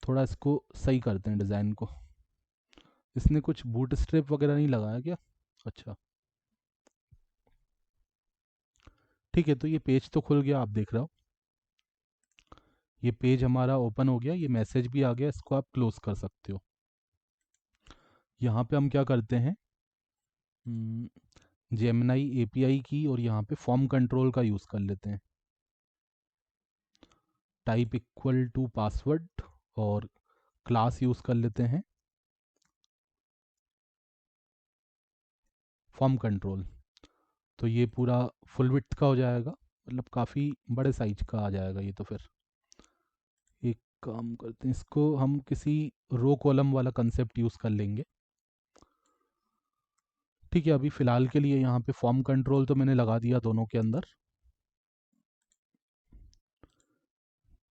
थोड़ा इसको सही करते हैं डिज़ाइन को। इसने कुछ बूट स्ट्रैप वगैरह नहीं लगाया क्या? अच्छा, ठीक है, तो ये पेज तो खुल गया, आप देख रहे हो ये पेज हमारा ओपन हो गया, ये मैसेज भी आ गया, इसको आप क्लोज कर सकते हो। यहाँ पे हम क्या करते हैं, जेमिनाई एपीआई की और यहाँ पे फॉर्म कंट्रोल का यूज़ कर लेते हैं। टाइप इक्वल टू पासवर्ड और क्लास यूज़ कर लेते हैं फॉर्म कंट्रोल। तो ये पूरा फुल विड्थ का हो जाएगा, मतलब काफ़ी बड़े साइज का आ जाएगा ये। तो फिर एक काम करते हैं, इसको हम किसी रो कॉलम वाला कंसेप्ट यूज़ कर लेंगे। ठीक है, अभी फ़िलहाल के लिए यहाँ पे फॉर्म कंट्रोल तो मैंने लगा दिया दोनों के अंदर।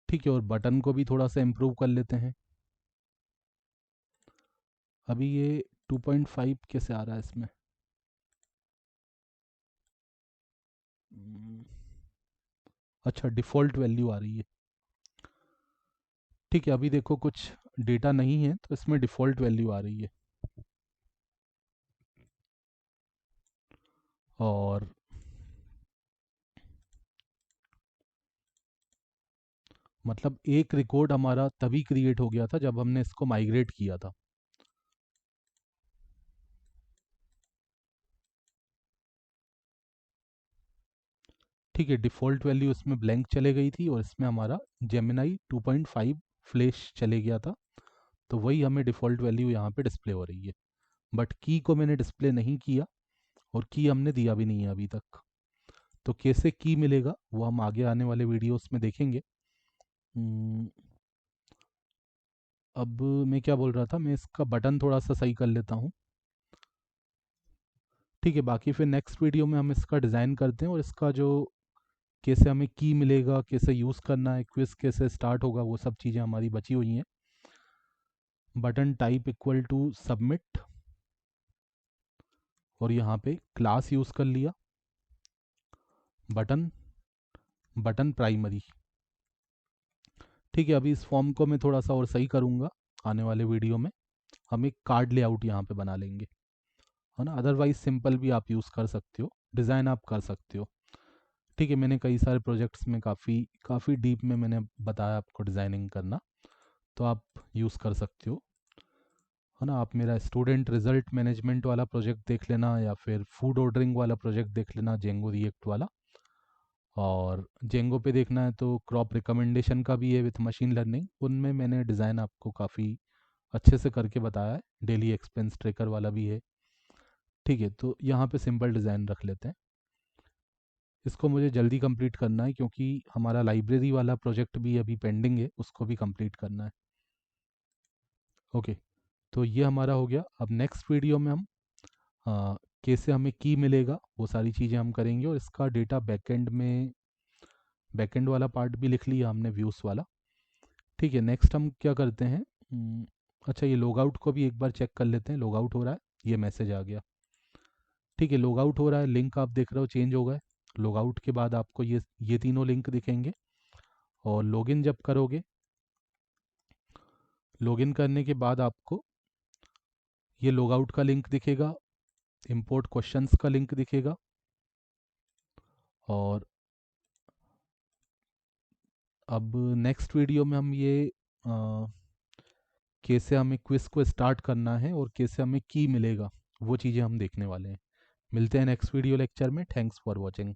ठीक है, और बटन को भी थोड़ा सा इम्प्रूव कर लेते हैं। अभी ये 2.5 कैसे आ रहा है इसमें? हम्म, अच्छा, डिफ़ॉल्ट वैल्यू आ रही है। ठीक है, अभी देखो कुछ डेटा नहीं है तो इसमें डिफ़ॉल्ट वैल्यू आ रही है। और मतलब एक रिकॉर्ड हमारा तभी क्रिएट हो गया था जब हमने इसको माइग्रेट किया था। ठीक है, डिफ़ॉल्ट वैल्यू इसमें ब्लैंक चले गई थी और इसमें हमारा जेमिनाई 2.5 फ्लैश चले गया था, तो वही हमें डिफ़ॉल्ट वैल्यू यहाँ पे डिस्प्ले हो रही है। बट की को मैंने डिस्प्ले नहीं किया और की हमने दिया भी नहीं है अभी तक। तो कैसे की मिलेगा वो हम आगे आने वाले वीडियोस में देखेंगे। हम्म, अब मैं क्या बोल रहा था, मैं इसका बटन थोड़ा सा सही कर लेता हूँ। ठीक है, बाकी फिर नेक्स्ट वीडियो में हम इसका डिज़ाइन करते हैं और इसका जो कैसे हमें की मिलेगा, कैसे यूज़ करना है, क्विज कैसे स्टार्ट होगा, वो सब चीज़ें हमारी बची हुई हैं। Button type equal to submit और यहाँ पे क्लास यूज़ कर लिया बटन, बटन प्राइमरी। ठीक है, अभी इस फॉर्म को मैं थोड़ा सा और सही करूँगा आने वाले वीडियो में। हम एक कार्ड लेआउट यहाँ पे बना लेंगे, है ना। अदरवाइज सिंपल भी आप यूज़ कर सकते हो, डिज़ाइन आप कर सकते हो। ठीक है, मैंने कई सारे प्रोजेक्ट्स में काफ़ी काफ़ी डीप में मैंने बताया आपको डिज़ाइनिंग करना, तो आप यूज़ कर सकते हो, है ना। आप मेरा स्टूडेंट रिजल्ट मैनेजमेंट वाला प्रोजेक्ट देख लेना या फिर फूड ऑर्डरिंग वाला प्रोजेक्ट देख लेना, जेंगो रिएक्ट वाला। और जेंगो पे देखना है तो क्रॉप रिकमेंडेशन का भी है विथ मशीन लर्निंग, उनमें मैंने डिज़ाइन आपको काफ़ी अच्छे से करके बताया है। डेली एक्सपेंस ट्रैकर वाला भी है। ठीक है, तो यहाँ पे सिंपल डिज़ाइन रख लेते हैं। इसको मुझे जल्दी कंप्लीट करना है क्योंकि हमारा लाइब्रेरी वाला प्रोजेक्ट भी अभी पेंडिंग है, उसको भी कंप्लीट करना है। ओके, तो ये हमारा हो गया। अब नेक्स्ट वीडियो में हम कैसे हमें की मिलेगा वो सारी चीज़ें हम करेंगे, और इसका डेटा बैकएंड में, बैकएंड वाला पार्ट भी लिख लिया हमने, व्यूज़ वाला। ठीक है, नेक्स्ट हम क्या करते हैं, अच्छा ये लॉग आउट को भी एक बार चेक कर लेते हैं। लॉग आउट हो रहा है, ये मैसेज आ गया। ठीक है, लॉग आउट हो रहा है, लिंक आप देख रहे हो चेंज हो गए। लॉग आउट के बाद आपको ये तीनों लिंक दिखेंगे, और लॉगिन जब करोगे, लॉगिन करने के बाद आपको ये लॉग आउट का लिंक दिखेगा, इंपोर्ट क्वेश्चंस का लिंक दिखेगा, और अब नेक्स्ट वीडियो में हम ये कैसे हमें क्विज को स्टार्ट करना है और कैसे हमें की मिलेगा वो चीज़ें हम देखने वाले हैं। मिलते हैं नेक्स्ट वीडियो लेक्चर में। Thanks for watching.